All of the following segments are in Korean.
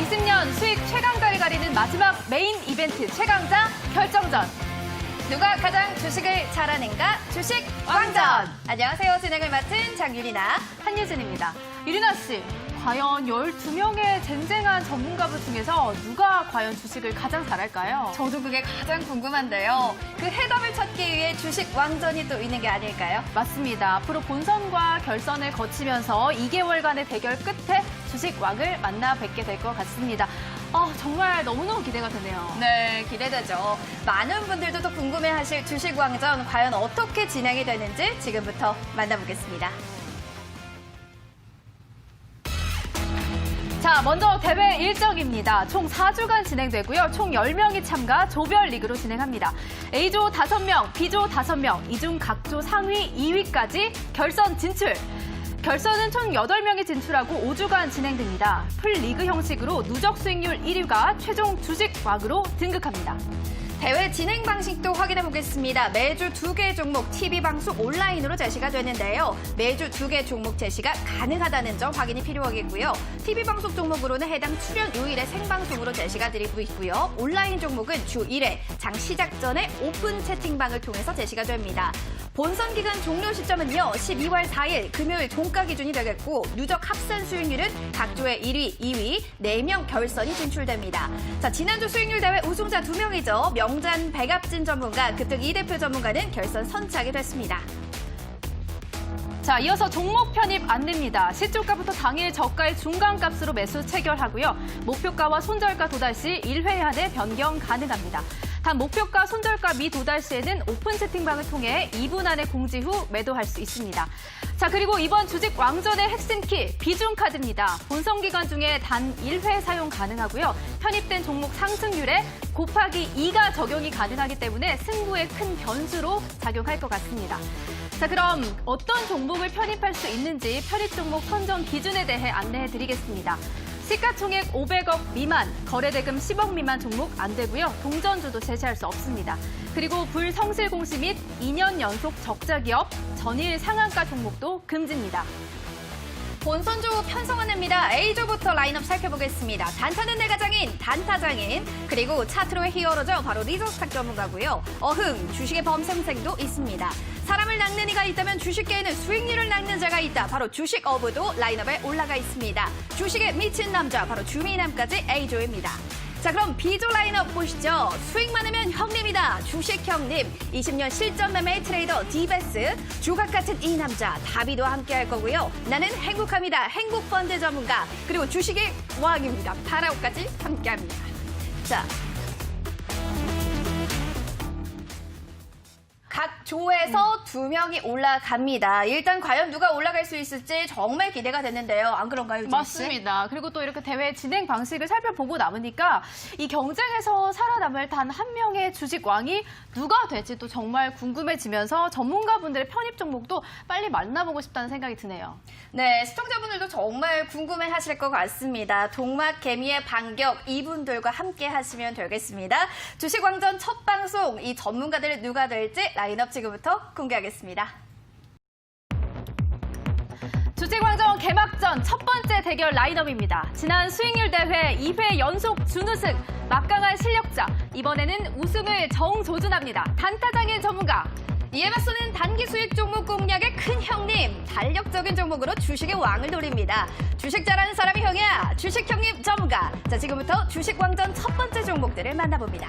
20년 수익 최강자를 가리는 마지막 메인 이벤트 최강자 결정전. 누가 가장 주식을 잘하는가? 주식 왕전. 안녕하세요. 진행을 맡은 장유리나, 한유진입니다. 유리나 씨, 과연 12명의 쟁쟁한 전문가분 중에서 누가 과연 주식을 가장 잘할까요? 저도 그게 가장 궁금한데요. 그 해답을 찾기 위해 주식 왕전이 또 있는 게 아닐까요? 맞습니다. 앞으로 본선과 결선을 거치면서 2개월간의 대결 끝에 주식 왕을 만나 뵙게 될 것 같습니다. 정말 너무너무 기대가 되네요. 네, 기대되죠. 많은 분들도 또 궁금해하실 주식 왕전 과연 어떻게 진행이 되는지 지금부터 만나보겠습니다. 자, 먼저 대회 일정입니다. 총 4주간 진행되고요. 총 10명이 참가 조별 리그로 진행합니다. A조 5명, B조 5명, 이 중 각조 상위 2위까지 결선 진출. 결선은 총 8명이 진출하고 5주간 진행됩니다. 풀리그 형식으로 누적 수익률 1위가 최종 주식 왕으로 등극합니다. 대회 진행 방식도 확인해 보겠습니다. 매주 2개 종목 TV 방송 온라인으로 제시가 되는데요. 매주 2개 종목 제시가 가능하다는 점 확인이 필요하겠고요. TV 방송 종목으로는 해당 출연 요일에 생방송으로 제시가 되고 있고요. 온라인 종목은 주 1회 장 시작 전에 오픈 채팅방을 통해서 제시가 됩니다. 본선 기간 종료 시점은요, 12월 4일 금요일 종가 기준이 되겠고, 누적 합산 수익률은 각조의 1위, 2위, 4명 결선이 진출됩니다. 자, 지난주 수익률 대회 우승자 2명이죠. 명잔 백압진 전문가, 급등 이대표 전문가는 결선 선착이 됐습니다. 자, 이어서 종목 편입 안내입니다. 시초가부터 당일 저가의 중간값으로 매수 체결하고요. 목표가와 손절가 도달 시 1회 안에 변경 가능합니다. 단 목표가, 손절가 미 도달 시에는 오픈 채팅방을 통해 2분 안에 공지 후 매도할 수 있습니다. 자, 그리고 이번 주식 왕전의 핵심 키, 비중카드입니다. 본선 기간 중에 단 1회 사용 가능하고요. 편입된 종목 상승률에 곱하기 2가 적용이 가능하기 때문에 승부에 큰 변수로 작용할 것 같습니다. 자, 그럼 어떤 종목을 편입할 수 있는지 편입 종목 선정 기준에 대해 안내해 드리겠습니다. 시가총액 500억 미만, 거래대금 10억 미만 종목 안 되고요. 동전주도 제시할 수 없습니다. 그리고 불성실 공시 및 2년 연속 적자 기업, 전일 상한가 종목도 금지입니다. 본선주 편성 안내입니다. A조부터 라인업 살펴보겠습니다. 단타는 내가 장인, 단타장인, 그리고 차트로의 히어로죠. 바로 리조스탁 전문가고요. 어흥, 주식의 범생생도 있습니다. 사람을 낚는 이가 있다면 주식계에는 수익률을 낚는 자가 있다. 바로 주식 어부도 라인업에 올라가 있습니다. 주식에 미친 남자, 바로 주미남까지 A조입니다. 자, 그럼 B조 라인업 보시죠. 수익 많으면 형님이다. 주식 형님, 20년 실전 매매 트레이더 디베스, 주각 같은 이 남자 다비도 함께 할 거고요. 나는 행복합니다. 행복펀드 전문가, 그리고 주식의 왕입니다. 파라오까지 함께 합니다. 자, 각 조에서 2명이 올라갑니다. 일단 과연 누가 올라갈 수 있을지 정말 기대가 됐는데요. 안 그런가요, 유진 씨? 맞습니다. 그리고 또 이렇게 대회 진행 방식을 살펴보고 남으니까 이 경쟁에서 살아남을 단 한 명의 주식 왕이 누가 될지 또 정말 궁금해지면서 전문가분들의 편입 종목도 빨리 만나보고 싶다는 생각이 드네요. 네, 시청자분들도 정말 궁금해하실 것 같습니다. 동막 개미의 반격, 이분들과 함께 하시면 되겠습니다. 주식왕전 첫 방송, 이 전문가들 누가 될지 라인업 지금부터 공개하겠습니다. 주식왕전 개막전 첫 번째 대결 라인업입니다. 지난 수익률 대회 2회 연속 준우승, 막강한 실력자, 이번에는 우승을 정조준합니다. 단타장인 전문가. 이에 맞서는 단기 수익 종목 공략의 큰 형님, 달력적인 종목으로 주식의 왕을 노립니다. 주식 잘하는 사람이 형이야, 주식 형님 전문가. 자, 지금부터 주식왕전 첫 번째 종목들을 만나봅니다.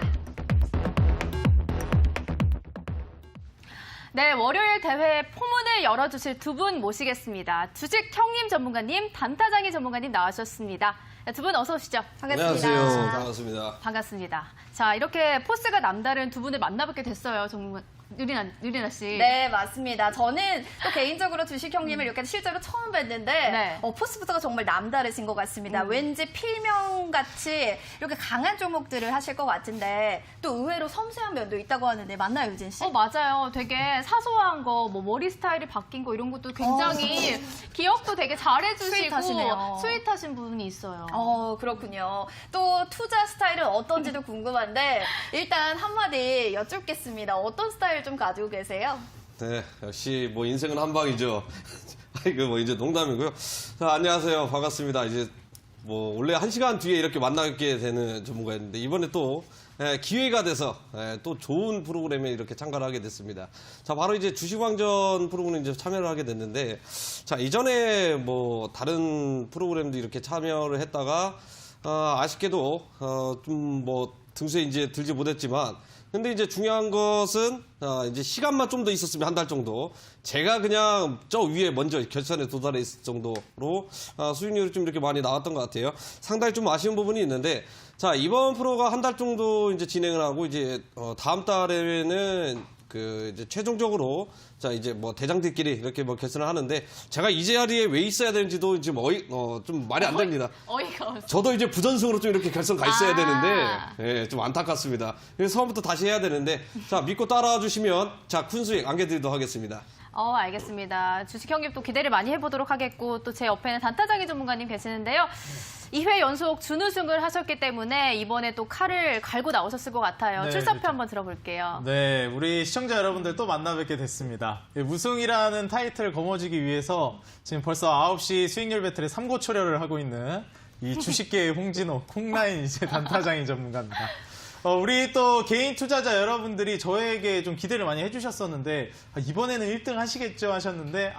네, 월요일 대회 포문을 열어주실 두 분 모시겠습니다. 주식 형님 전문가님, 단타장이 전문가님 나와주셨습니다. 두 분 어서 오시죠. 반갑습니다. 안녕하세요. 반갑습니다. 반갑습니다. 자, 이렇게 포스가 남다른 두 분을 만나뵙게 됐어요. 정말 유리나 씨. 네, 맞습니다. 저는 또 개인적으로 주식 형님을 이렇게 실제로 처음 뵀는데 네. 포스부터가 정말 남다르신 것 같습니다. 왠지 필명같이 이렇게 강한 종목들을 하실 것 같은데 또 의외로 섬세한 면도 있다고 하는데 맞나요, 유진 씨? 맞아요. 되게 사소한 거, 뭐 머리 스타일이 바뀐 거 이런 것도 굉장히 기억도 되게 잘해주시고 스윗하시네요. 스윗하신 부분이 있어요. 그렇군요. 또 투자 스타일은 어떤지도 궁금한데 일단 한마디 여쭙겠습니다. 어떤 스타일 좀 가지고 계세요? 네, 역시 뭐 인생은 한 방이죠. 이거 뭐 이제 농담이고요. 자, 안녕하세요. 반갑습니다. 이제 뭐 원래 1시간 뒤에 이렇게 만나게 되는 전문가였는데 이번에 또 기회가 돼서 또 좋은 프로그램에 이렇게 참가를 하게 됐습니다. 자, 바로 이제 주식왕전 프로그램에 이제 참여를 하게 됐는데, 자, 이전에 뭐 다른 프로그램도 이렇게 참여를 했다가 아쉽게도 좀 뭐 등수에 이제 들지 못했지만, 근데 이제 중요한 것은 이제 시간만 좀 더 있었으면 한 달 정도, 제가 그냥 저 위에 먼저 결선에 도달해 있을 정도로 수익률이 좀 이렇게 많이 나왔던 것 같아요. 상당히 좀 아쉬운 부분이 있는데, 자, 이번 프로가 한 달 정도 이제 진행을 하고 이제 다음 달에는 그 이제 최종적으로 자 이제 뭐 대장들끼리 이렇게 뭐 결선을 하는데, 제가 이 자리에 왜 있어야 되는지도 지금 좀 말이 안 됩니다. 어이가 없어. 저도 이제 부전승으로 좀 이렇게 결선 가 있어야 되는데, 예, 좀 안타깝습니다. 그래서 처음부터 다시 해야 되는데, 자, 믿고 따라와 주시면, 자, 큰 수익 안겨드리도록 하겠습니다. 알겠습니다. 주식 형님 또 기대를 많이 해보도록 하겠고, 또 제 옆에는 단타장의 전문가님 계시는데요. 2회 연속 준우승을 하셨기 때문에 이번에 또 칼을 갈고 나오셨을 것 같아요. 네, 출사표 그렇죠. 한번 들어볼게요. 네, 우리 시청자 여러분들 또 만나뵙게 됐습니다. 우승이라는 타이틀을 거머쥐기 위해서 지금 벌써 9시 수익률 배틀에 삼고초려를 하고 있는 이 주식계의 홍진호, 콩라인 이제 단타장이 전문가입니다. 우리 또 개인 투자자 여러분들이 저에게 좀 기대를 많이 해주셨었는데, 이번에는 1등 하시겠죠 하셨는데,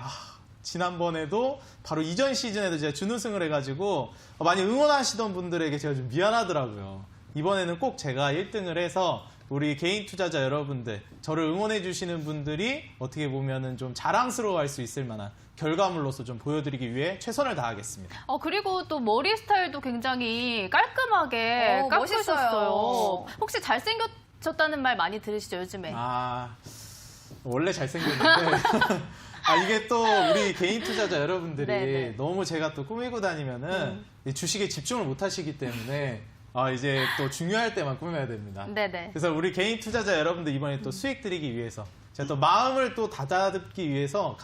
지난번에도 바로 이전 시즌에도 제가 준우승을 해가지고 많이 응원하시던 분들에게 제가 좀 미안하더라고요. 이번에는 꼭 제가 1등을 해서 우리 개인 투자자 여러분들, 저를 응원해 주시는 분들이 어떻게 보면은 좀 자랑스러워할 수 있을 만한 결과물로서 좀 보여드리기 위해 최선을 다하겠습니다. 그리고 또 머리 스타일도 굉장히 깔끔하게 깎으셨어요. 멋있어요. 혹시 잘생겼다는 말 많이 들으시죠, 요즘에? 원래 잘생겼는데 이게 또 우리 개인 투자자 여러분들이 네네. 너무 제가 또 꾸미고 다니면은 이 주식에 집중을 못 하시기 때문에 이제 또 중요할 때만 꾸며야 됩니다. 네네. 그래서 우리 개인 투자자 여러분들 이번에 또 수익 드리기 위해서 제가 또 마음을 또 가다듬기 위해서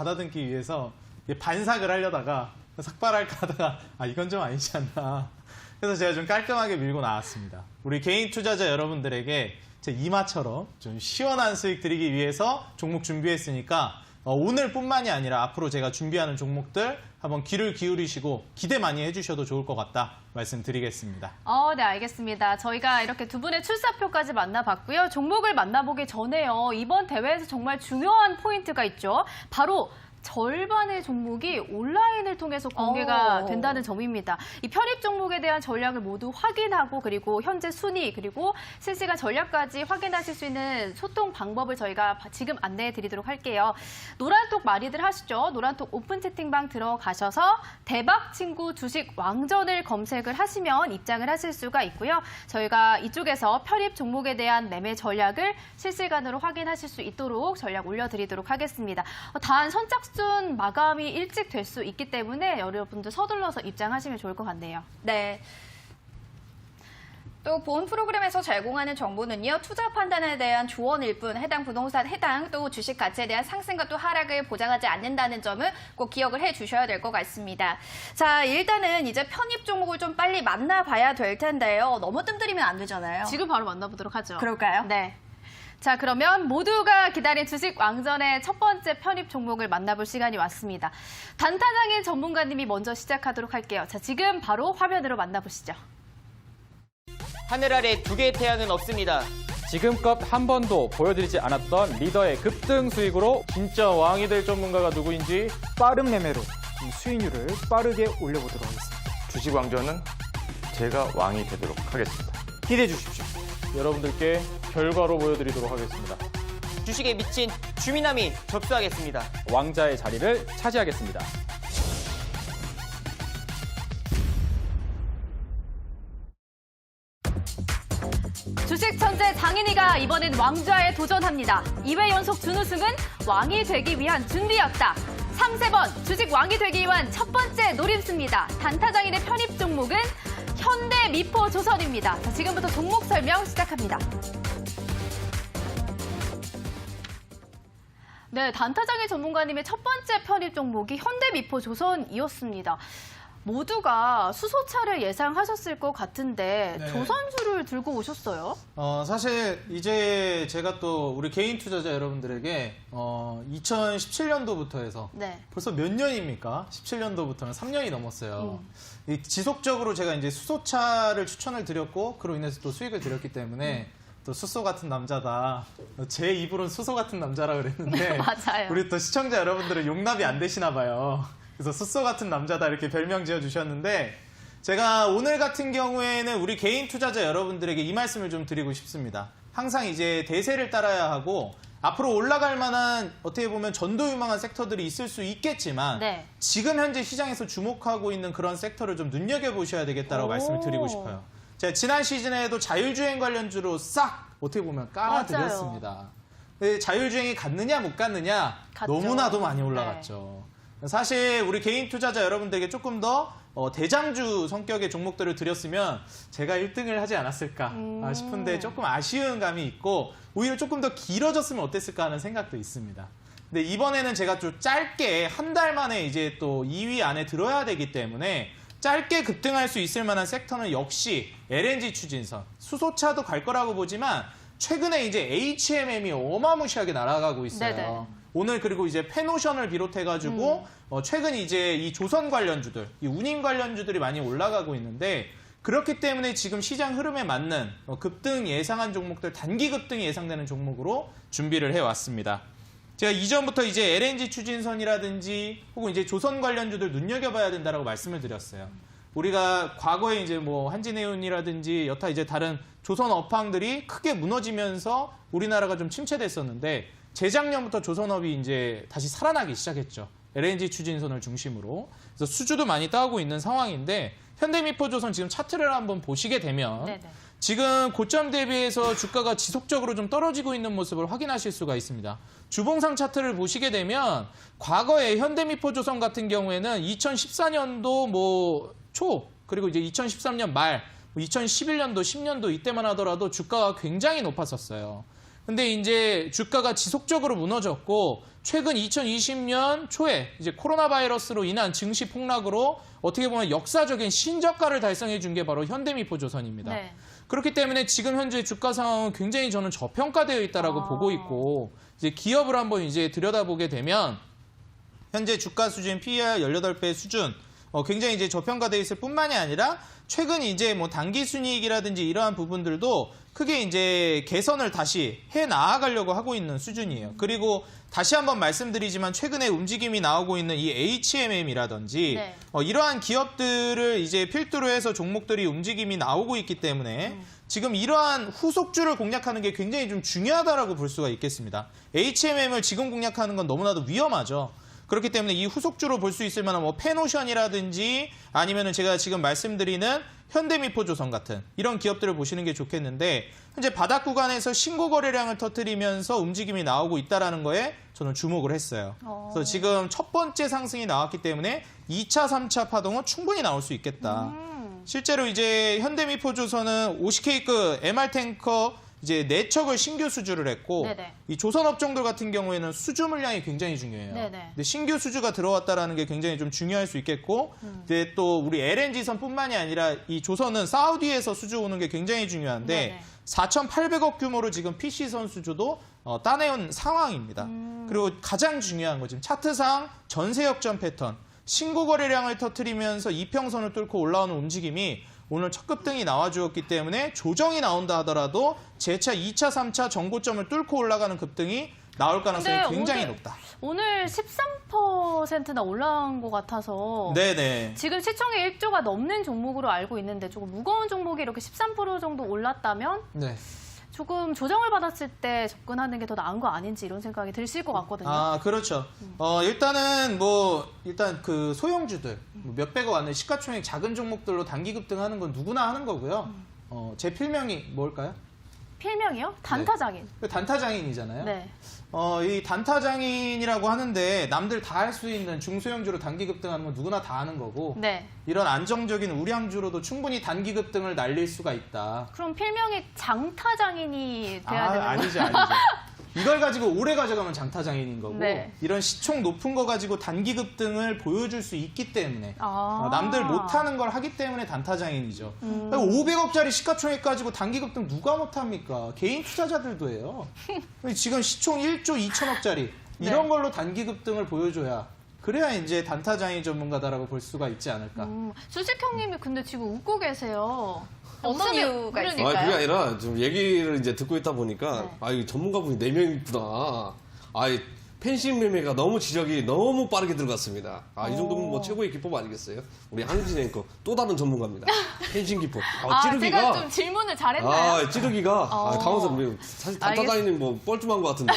반삭을 하려다가 삭발할까 하다가 이건 좀 아니지 않나. 그래서 제가 좀 깔끔하게 밀고 나왔습니다. 우리 개인 투자자 여러분들에게 제 이마처럼 좀 시원한 수익 드리기 위해서 종목 준비했으니까 오늘뿐만이 아니라 앞으로 제가 준비하는 종목들 한번 귀를 기울이시고 기대 많이 해주셔도 좋을 것 같다 말씀드리겠습니다. 네, 알겠습니다. 저희가 이렇게 두 분의 출사표까지 만나봤고요. 종목을 만나보기 전에요. 이번 대회에서 정말 중요한 포인트가 있죠. 바로 절반의 종목이 온라인을 통해서 공개가 된다는 점입니다. 이 편입 종목에 대한 전략을 모두 확인하고, 그리고 현재 순위, 그리고 실시간 전략까지 확인하실 수 있는 소통 방법을 저희가 지금 안내해 드리도록 할게요. 노란톡 많이들 하시죠? 노란톡 오픈 채팅방 들어가셔서 대박 친구 주식 왕전을 검색을 하시면 입장을 하실 수가 있고요. 저희가 이쪽에서 편입 종목에 대한 매매 전략을 실시간으로 확인하실 수 있도록 전략 올려드리도록 하겠습니다. 단 선착순 마감이 일찍 될 수 있기 때문에 여러분들 서둘러서 입장하시면 좋을 것 같네요. 네. 또 본 프로그램에서 제공하는 정보는요, 투자 판단에 대한 조언일 뿐 해당 부동산, 해당 또 주식 가치에 대한 상승과 또 하락을 보장하지 않는다는 점을 꼭 기억을 해주셔야 될 것 같습니다. 자, 일단은 이제 편입 종목을 좀 빨리 만나봐야 될 텐데요. 너무 뜸들이면 안 되잖아요. 지금 바로 만나보도록 하죠. 그럴까요? 네. 자, 그러면 모두가 기다린 주식 왕전의 첫 번째 편입 종목을 만나볼 시간이 왔습니다. 단타장인 전문가님이 먼저 시작하도록 할게요. 자, 지금 바로 화면으로 만나보시죠. 하늘 아래 두 개의 태양은 없습니다. 지금껏 한 번도 보여드리지 않았던 리더의 급등 수익으로 진짜 왕이 될 전문가가 누구인지 빠른 매매로 수익률을 빠르게 올려보도록 하겠습니다. 주식왕전은 제가 왕이 되도록 하겠습니다. 기대해 주십시오. 여러분들께 결과로 보여드리도록 하겠습니다. 주식에 미친 주민남이 접수하겠습니다. 왕자의 자리를 차지하겠습니다. 주식 천재 장인이가 이번엔 왕좌에 도전합니다. 2회 연속 준우승은 왕이 되기 위한 준비였다. 3, 3번 주식 왕이 되기 위한 첫 번째 노림수입니다. 단타장인의 편입 종목은 현대미포조선입니다. 자, 지금부터 종목 설명 시작합니다. 네, 단타장인 전문가님의 첫 번째 편입 종목이 현대미포조선이었습니다. 모두가 수소차를 예상하셨을 것 같은데 네. 조선주를 들고 오셨어요? 사실 이제 제가 또 우리 개인 투자자 여러분들에게 2017년도부터 해서 네. 벌써 몇 년입니까? 17년도부터는 3년이 넘었어요. 이 지속적으로 제가 이제 수소차를 추천을 드렸고 그로 인해서 또 수익을 드렸기 때문에 또 수소 같은 남자다. 제 입으로는 수소 같은 남자라 그랬는데 맞아요. 우리 또 시청자 여러분들은 용납이 안 되시나 봐요. 그래서 수소 같은 남자다 이렇게 별명 지어주셨는데 제가 오늘 같은 경우에는 우리 개인 투자자 여러분들에게 이 말씀을 좀 드리고 싶습니다. 항상 이제 대세를 따라야 하고 앞으로 올라갈 만한 어떻게 보면 전도유망한 섹터들이 있을 수 있겠지만 네. 지금 현재 시장에서 주목하고 있는 그런 섹터를 좀 눈여겨보셔야 되겠다라고 오. 말씀을 드리고 싶어요. 제가 지난 시즌에도 자율주행 관련주로 싹 어떻게 보면 깔아드렸습니다. 근데 자율주행이 갔느냐 못 갔느냐 갔죠. 너무나도 많이 올라갔죠. 사실 우리 개인 투자자 여러분들에게 조금 더 대장주 성격의 종목들을 드렸으면 제가 1등을 하지 않았을까 싶은데 조금 아쉬운 감이 있고 오히려 조금 더 길어졌으면 어땠을까 하는 생각도 있습니다. 근데 이번에는 제가 좀 짧게 한 달 만에 이제 또 2위 안에 들어야 되기 때문에 짧게 급등할 수 있을 만한 섹터는 역시 LNG 추진선, 수소차도 갈 거라고 보지만 최근에 이제 HMM이 어마무시하게 날아가고 있어요. 네네. 오늘 그리고 이제 페노션을 비롯해가지고 최근 이제 이 조선 관련주들, 이 운임 관련주들이 많이 올라가고 있는데 그렇기 때문에 지금 시장 흐름에 맞는 급등 예상한 종목들, 단기 급등이 예상되는 종목으로 준비를 해왔습니다. 제가 이전부터 이제 LNG 추진선이라든지 혹은 이제 조선 관련주들 눈여겨봐야 된다라고 말씀을 드렸어요. 우리가 과거에 이제 뭐 한진해운이라든지 여타 이제 다른 조선 업황들이 크게 무너지면서 우리나라가 좀 침체됐었는데 재작년부터 조선업이 이제 다시 살아나기 시작했죠. LNG 추진선을 중심으로. 그래서 수주도 많이 따오고 있는 상황인데 현대미포조선 지금 차트를 한번 보시게 되면 네네. 지금 고점 대비해서 주가가 지속적으로 좀 떨어지고 있는 모습을 확인하실 수가 있습니다. 주봉상 차트를 보시게 되면 과거에 현대미포조선 같은 경우에는 2014년도 뭐 초 그리고 이제 2013년 말 2011년도 10년도 이때만 하더라도 주가가 굉장히 높았었어요. 근데 이제 주가가 지속적으로 무너졌고 최근 2020년 초에 이제 코로나 바이러스로 인한 증시 폭락으로 어떻게 보면 역사적인 신저가를 달성해 준 게 바로 현대미포조선입니다. 네. 그렇기 때문에 지금 현재 주가 상황은 굉장히 저는 저평가되어 있다라고 보고 있고 이제 기업을 한번 이제 들여다보게 되면 현재 주가 수준 PER 18배 수준 굉장히 이제 저평가되어 있을 뿐만이 아니라 최근 이제 뭐 단기 순이익이라든지 이러한 부분들도 크게 이제 개선을 다시 해 나아가려고 하고 있는 수준이에요. 그리고 다시 한번 말씀드리지만 최근에 움직임이 나오고 있는 이 HMM이라든지 네. 이러한 기업들을 이제 필두로 해서 종목들이 움직임이 나오고 있기 때문에 지금 이러한 후속주를 공략하는 게 굉장히 좀 중요하다라고 볼 수가 있겠습니다. HMM을 지금 공략하는 건 너무나도 위험하죠. 그렇기 때문에 이 후속주로 볼 수 있을 만한 뭐 페노션이라든지 아니면은 제가 지금 말씀드리는 현대미포조선 같은 이런 기업들을 보시는 게 좋겠는데 현재 바닥 구간에서 신고 거래량을 터뜨리면서 움직임이 나오고 있다라는 거에 저는 주목을 했어요. 그래서 지금 첫 번째 상승이 나왔기 때문에 2차, 3차 파동은 충분히 나올 수 있겠다. 실제로 이제 현대미포조선은 50K급 MR탱커 이제 4척을 신규 수주를 했고 네네. 이 조선업종들 같은 경우에는 수주 물량이 굉장히 중요해요. 네네. 근데 신규 수주가 들어왔다라는 게 굉장히 좀 중요할 수 있겠고 이제 또 우리 LNG선뿐만이 아니라 이 조선은 사우디에서 수주 오는 게 굉장히 중요한데 네네. 4,800억 규모로 지금 PC선 수주도 따내온 상황입니다. 그리고 가장 중요한 거 지금 차트상 전세 역전 패턴 신고 거래량을 터뜨리면서 이평선을 뚫고 올라오는 움직임이 오늘 첫 급등이 나와주었기 때문에 조정이 나온다 하더라도 재차 2차, 3차 정고점을 뚫고 올라가는 급등이 나올 가능성이 근데 굉장히 오늘- 높다. 오늘 13%나 올라온 것 같아서 네네. 지금 시총이 1조가 넘는 종목으로 알고 있는데 조금 무거운 종목이 이렇게 13% 정도 올랐다면 네. 조금 조정을 받았을 때 접근하는 게 더 나은 거 아닌지 이런 생각이 드실 것 같거든요. 아, 그렇죠. 일단은 일단 그 소형주들 몇백억 안에 시가총액 작은 종목들로 단기 급등하는 건 누구나 하는 거고요. 제 필명이 뭘까요? 필명이요? 단타장인. 단타장인이잖아요. 네. 이 단타장인이라고 하는데 남들 다 할 수 있는 중소형주로 단기 급등하는 건 누구나 다 하는 거고 네. 이런 안정적인 우량주로도 충분히 단기 급등을 날릴 수가 있다. 그럼 필명이 장타장인이 돼야 되는 거예요? 아니죠. 이걸 가지고 오래 가져가면 장타장인인 거고 네. 이런 시총 높은 거 가지고 단기 급등을 보여줄 수 있기 때문에 남들 못하는 걸 하기 때문에 단타장인이죠. 500억짜리 시가총액 가지고 단기 급등 누가 못합니까? 개인 투자자들도 해요. 지금 시총 1조 2천억짜리 이런 걸로 단기 급등을 보여줘야 그래야 이제 단타장인 전문가다라고 볼 수가 있지 않을까. 수식 형님이 근데 지금 웃고 계세요. 어떤 이유가 그러니까요. 그게 아니라 좀 얘기를 이제 듣고 있다 보니까 이 전문가분이 4명 있구나. 펜싱 매매가 너무 지적이 너무 빠르게 들어갔습니다. 이 정도면 뭐 최고의 기법 아니겠어요? 우리 한진 앵커 또 다른 전문가입니다. 펜싱 기법. 찌르기가 제가 좀 질문을 잘했나요? 찌르기가 당황스럽네요. 사실 단타장님 뭐 뻘쭘한 것 같은데.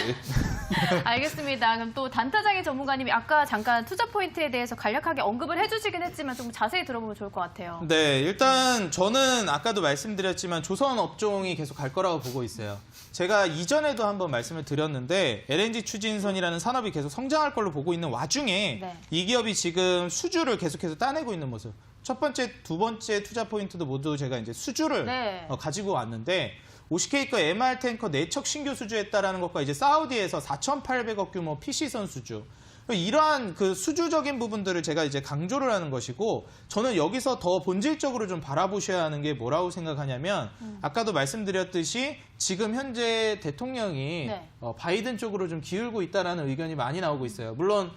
알겠습니다. 그럼 또 단타장인 전문가님이 아까 잠깐 투자 포인트에 대해서 간략하게 언급을 해주시긴 했지만 좀 자세히 들어보면 좋을 것 같아요. 네, 일단 저는 아까도 말씀드렸지만 조선 업종이 계속 갈 거라고 보고 있어요. 제가 이전에도 한번 말씀을 드렸는데 LNG 추진선이라는 산업이 계속 성장할 걸로 보고 있는 와중에 네. 이 기업이 지금 수주를 계속해서 따내고 있는 모습. 첫 번째, 두 번째 투자 포인트도 모두 제가 이제 수주를 네. 가지고 왔는데 OCK거 MR 탱커 4척 신규 수주했다라는 것과 이제 사우디에서 4,800억 규모 PC선 수주. 이러한 그 수주적인 부분들을 제가 이제 강조를 하는 것이고 저는 여기서 더 본질적으로 좀 바라보셔야 하는 게 뭐라고 생각하냐면 아까도 말씀드렸듯이 지금 현재 대통령이 네. 바이든 쪽으로 좀 기울고 있다라는 의견이 많이 나오고 있어요. 물론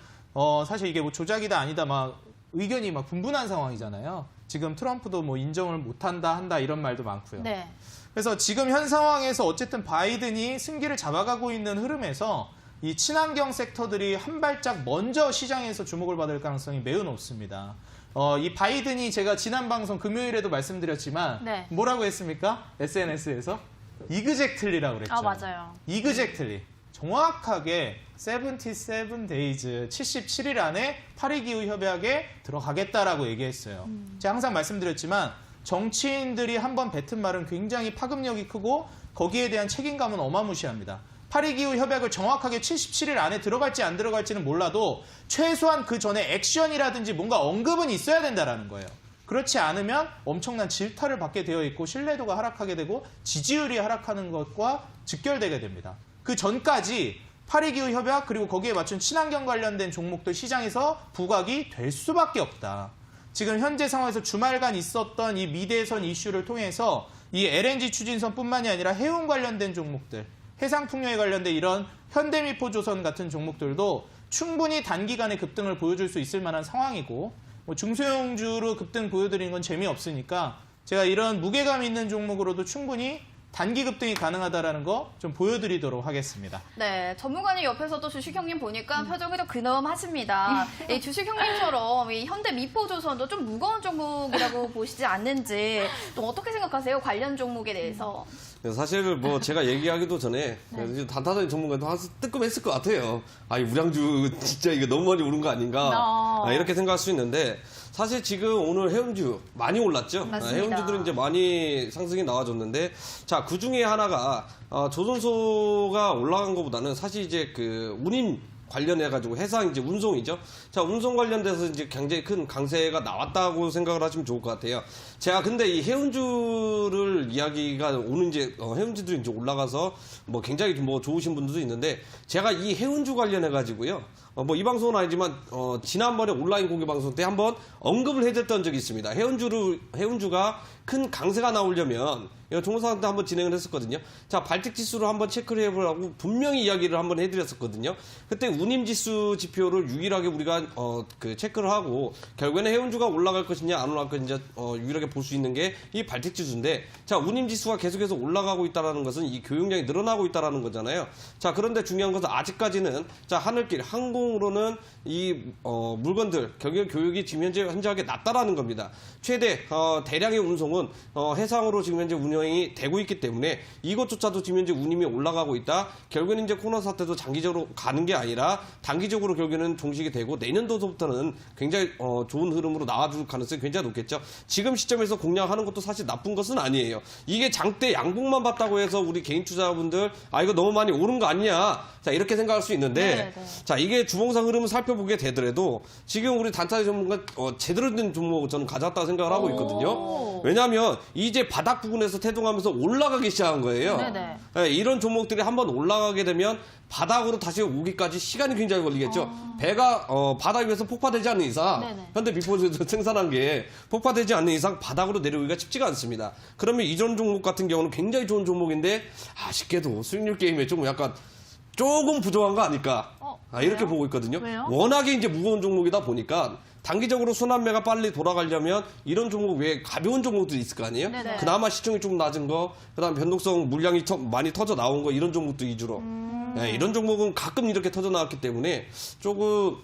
사실 이게 뭐 조작이다 아니다 막 의견이 막 분분한 상황이잖아요. 지금 트럼프도 뭐 인정을 못한다 한다 이런 말도 많고요. 네. 그래서 지금 현 상황에서 어쨌든 바이든이 승기를 잡아가고 있는 흐름에서 이 친환경 섹터들이 한 발짝 먼저 시장에서 주목을 받을 가능성이 매우 높습니다. 이 바이든이 제가 지난 방송 금요일에도 말씀드렸지만 네. 뭐라고 했습니까? SNS에서? 이그젝틀리라고 그랬죠. 맞아요. 이그젝틀리. 정확하게 77 days, 77일 안에 파리기후 협약에 들어가겠다라고 얘기했어요. 제가 항상 말씀드렸지만 정치인들이 한번 뱉은 말은 굉장히 파급력이 크고 거기에 대한 책임감은 어마무시합니다. 파리기후 협약을 정확하게 77일 안에 들어갈지 안 들어갈지는 몰라도 최소한 그 전에 액션이라든지 뭔가 언급은 있어야 된다는 거예요. 그렇지 않으면 엄청난 질타를 받게 되어 있고 신뢰도가 하락하게 되고 지지율이 하락하는 것과 직결되게 됩니다. 그 전까지 파리기후 협약 그리고 거기에 맞춘 친환경 관련된 종목들 시장에서 부각이 될 수밖에 없다. 지금 현재 상황에서 주말간 있었던 이 미대선 이슈를 통해서 이 LNG 추진선뿐만이 아니라 해운 관련된 종목들, 해상풍력에 관련된 이런 현대미포조선 같은 종목들도 충분히 단기간에 급등을 보여줄 수 있을 만한 상황이고 뭐 중소형주로 급등 보여드리는 건 재미없으니까 제가 이런 무게감 있는 종목으로도 충분히 단기 급등이 가능하다는 거 좀 보여드리도록 하겠습니다. 네, 전문가님 옆에서도 주식 형님 보니까 표정이 좀 근엄하십니다. 이 주식 형님처럼 이 현대 미포조선도 좀 무거운 종목이라고 보시지 않는지 또 어떻게 생각하세요? 관련 종목에 대해서. 사실 뭐 제가 얘기하기도 전에 단타장인 전문가도 한 뜨끔했을 것 같아요. 이 우량주 진짜 이거 너무 많이 오른 거 아닌가 이렇게 생각할 수 있는데 사실 지금 오늘 해운주 많이 올랐죠. 맞습니다. 해운주들은 이제 많이 상승이 나와줬는데 자, 그 중에 하나가 조선소가 올라간 것보다는 사실 이제 그 운임 관련해가지고 해상 이제 운송이죠. 자, 운송 관련돼서 이제 굉장히 큰 강세가 나왔다고 생각을 하시면 좋을 것 같아요. 제가 근데 이 해운주를 이야기가 오는 이제 해운주들이 이제 올라가서 뭐 굉장히 뭐 좋으신 분들도 있는데 제가 이 해운주 관련해가지고요. 뭐 이 방송은 아니지만 지난번에 온라인 공개 방송 때 한번 언급을 해드렸던 적이 있습니다. 해운주가 큰 강세가 나오려면 종사한테 한번 진행을 했었거든요. 자, 발틱 지수를 한번 체크를 해보라고 분명히 이야기를 한번 해드렸었거든요. 그때 운임 지수 지표를 유일하게 우리가 그 체크를 하고 결국에는 해운주가 올라갈 것이냐 안 올라갈 것이냐 유일하게 볼 수 있는 게 이 발틱 지수인데 자, 운임 지수가 계속해서 올라가고 있다라는 것은 이 교역량이 늘어나고 있다라는 거잖아요. 자, 그런데 중요한 것은 아직까지는 자, 하늘길 항공으로는 이 물건들 교역이 지금 현저하게 낮다라는 겁니다. 최대 대량의 운송은 해상으로 지금 현재 운영이 되고 있기 때문에 이것조차도 지금 현재 운임이 올라가고 있다. 결국에는 이제 코로나 사태도 장기적으로 가는 게 아니라 단기적으로 결국에는 종식이 되고 내년도부터는 굉장히 좋은 흐름으로 나와줄 가능성이 굉장히 높겠죠. 지금 시점에서 공략하는 것도 사실 나쁜 것은 아니에요. 이게 장대 양봉만 봤다고 해서 우리 개인 투자자분들 이거 너무 많이 오른 거 아니냐. 자, 이렇게 생각할 수 있는데 자, 이게 주봉상 흐름을 살펴보게 되더라도 지금 우리 단타 전문가 제대로 된 종목을 저는 가져왔다고 생각을 하고 있거든요. 왜냐하면 이제 바닥 부근에서 태동하면서 올라가기 시작한 거예요. 네네. 네, 이런 종목들이 한번 올라가게 되면 바닥으로 다시 오기까지 시간이 굉장히 걸리겠죠. 배가 바닥 위에서 폭파되지 않는 이상 네네. 현대 빅포즈에서 생산한 게 폭파되지 않는 이상 바닥으로 내려오기가 쉽지가 않습니다. 그러면 이전 종목 같은 경우는 굉장히 좋은 종목인데 아쉽게도 수익률 게임에 조금 약간 조금 부족한 거 아닐까 이렇게 왜요? 보고 있거든요. 왜요? 워낙에 이제 무거운 종목이다 보니까 단기적으로 순환매가 빨리 돌아가려면 이런 종목 외에 가벼운 종목들이 있을 거 아니에요? 네네. 그나마 시총이 좀 낮은 거, 그다음 변동성 물량이 많이 터져 나온 거 이런 종목들 위주로. 네, 이런 종목은 가끔 이렇게 터져 나왔기 때문에 조금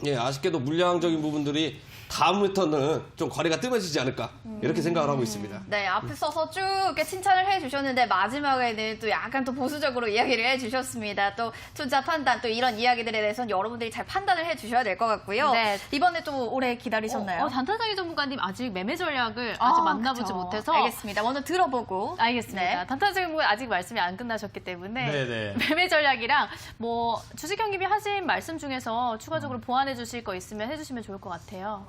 아쉽게도 물량적인 부분들이 다음부터는 좀 거래가 뜸해지지 않을까 이렇게 생각을 하고 있습니다. 네, 앞서서 쭉 이렇게 칭찬을 해주셨는데 마지막에는 또 약간 또 보수적으로 이야기를 해주셨습니다. 또 투자 판단 또 이런 이야기들에 대해서는 여러분들이 잘 판단을 해주셔야 될 것 같고요. 네. 이번에 또 오래 기다리셨나요? 단타장의 전문가님 아직 매매 전략을 아직 만나보지 그쵸. 못해서 알겠습니다. 먼저 들어보고. 알겠습니다. 네. 단타장의 전문가 아직 말씀이 안 끝나셨기 때문에 네네. 매매 전략이랑 뭐 주식 경님이 하신 말씀 중에서 추가적으로 보완해 주실 거 있으면 해주시면 좋을 것 같아요.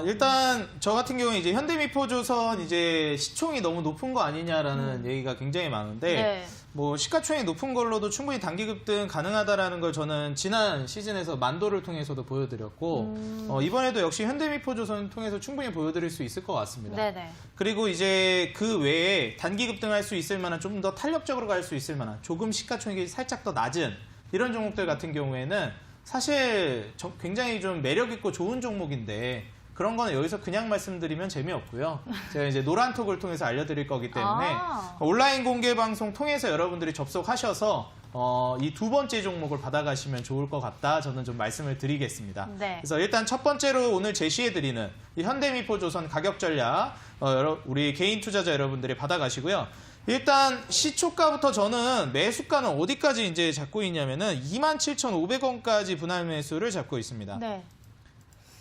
일단 저 같은 경우에 이제 현대미포조선 이제 시총이 너무 높은 거 아니냐라는 얘기가 굉장히 많은데 네. 뭐 시가총액 높은 걸로도 충분히 단기 급등 가능하다라는 걸 저는 지난 시즌에서 만도를 통해서도 보여드렸고 이번에도 역시 현대미포조선 통해서 충분히 보여드릴 수 있을 것 같습니다. 네네. 그리고 이제 그 외에 단기 급등할 수 있을 만한 좀 더 탄력적으로 갈 수 있을 만한 조금 시가총액이 살짝 더 낮은 이런 종목들 같은 경우에는 사실 굉장히 좀 매력 있고 좋은 종목인데 그런 거는 여기서 그냥 말씀드리면 재미없고요. 제가 이제 노란톡을 통해서 알려드릴 거기 때문에 온라인 공개 방송 통해서 여러분들이 접속하셔서 이 두 번째 종목을 받아가시면 좋을 것 같다. 저는 좀 말씀을 드리겠습니다. 네. 그래서 일단 첫 번째로 오늘 제시해드리는 이 현대미포조선 가격 전략 우리 개인 투자자 여러분들이 받아가시고요. 일단 시초가부터 저는 매수가는 어디까지 이제 잡고 있냐면은 27,500원까지 분할 매수를 잡고 있습니다. 네.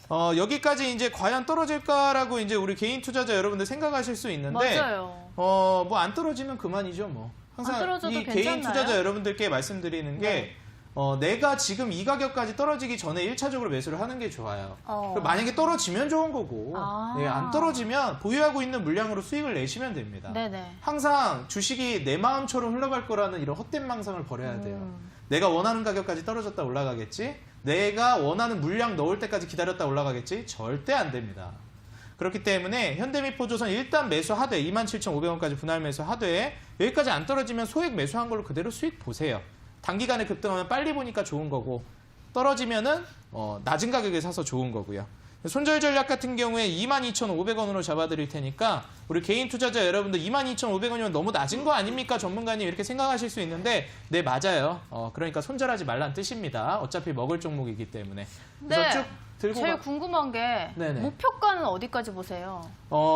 여기까지 이제 과연 떨어질까라고 이제 우리 개인 투자자 여러분들 생각하실 수 있는데 맞아요. 뭐 안 떨어지면 그만이죠, 뭐. 안 항상 떨어져도 이 개인 괜찮나요? 투자자 여러분들께 말씀드리는 게 네. 내가 지금 이 가격까지 떨어지기 전에 1차적으로 매수를 하는 게 좋아요. 그리고 만약에 떨어지면 좋은 거고 안 떨어지면 보유하고 있는 물량으로 수익을 내시면 됩니다. 네네. 항상 주식이 내 마음처럼 흘러갈 거라는 이런 헛된 망상을 버려야 돼요. 내가 원하는 가격까지 떨어졌다 올라가겠지? 내가 원하는 물량 넣을 때까지 기다렸다 올라가겠지? 절대 안 됩니다. 그렇기 때문에 현대미포조선 일단 매수하되 27,500원까지 분할 매수하되 여기까지 안 떨어지면 소액 매수한 걸로 그대로 수익 보세요. 단기간에 급등하면 빨리 보니까 좋은 거고 떨어지면은 낮은 가격에 사서 좋은 거고요. 손절 전략 같은 경우에 22,500원으로 잡아드릴 테니까 우리 개인 투자자 여러분들 22,500원이면 너무 낮은 거 아닙니까? 전문가님 이렇게 생각하실 수 있는데 네, 맞아요. 그러니까 손절하지 말란 뜻입니다. 어차피 먹을 종목이기 때문에. 그래서 네. 쭉 들고 제일 궁금한 게 네네. 목표가는 어디까지 보세요?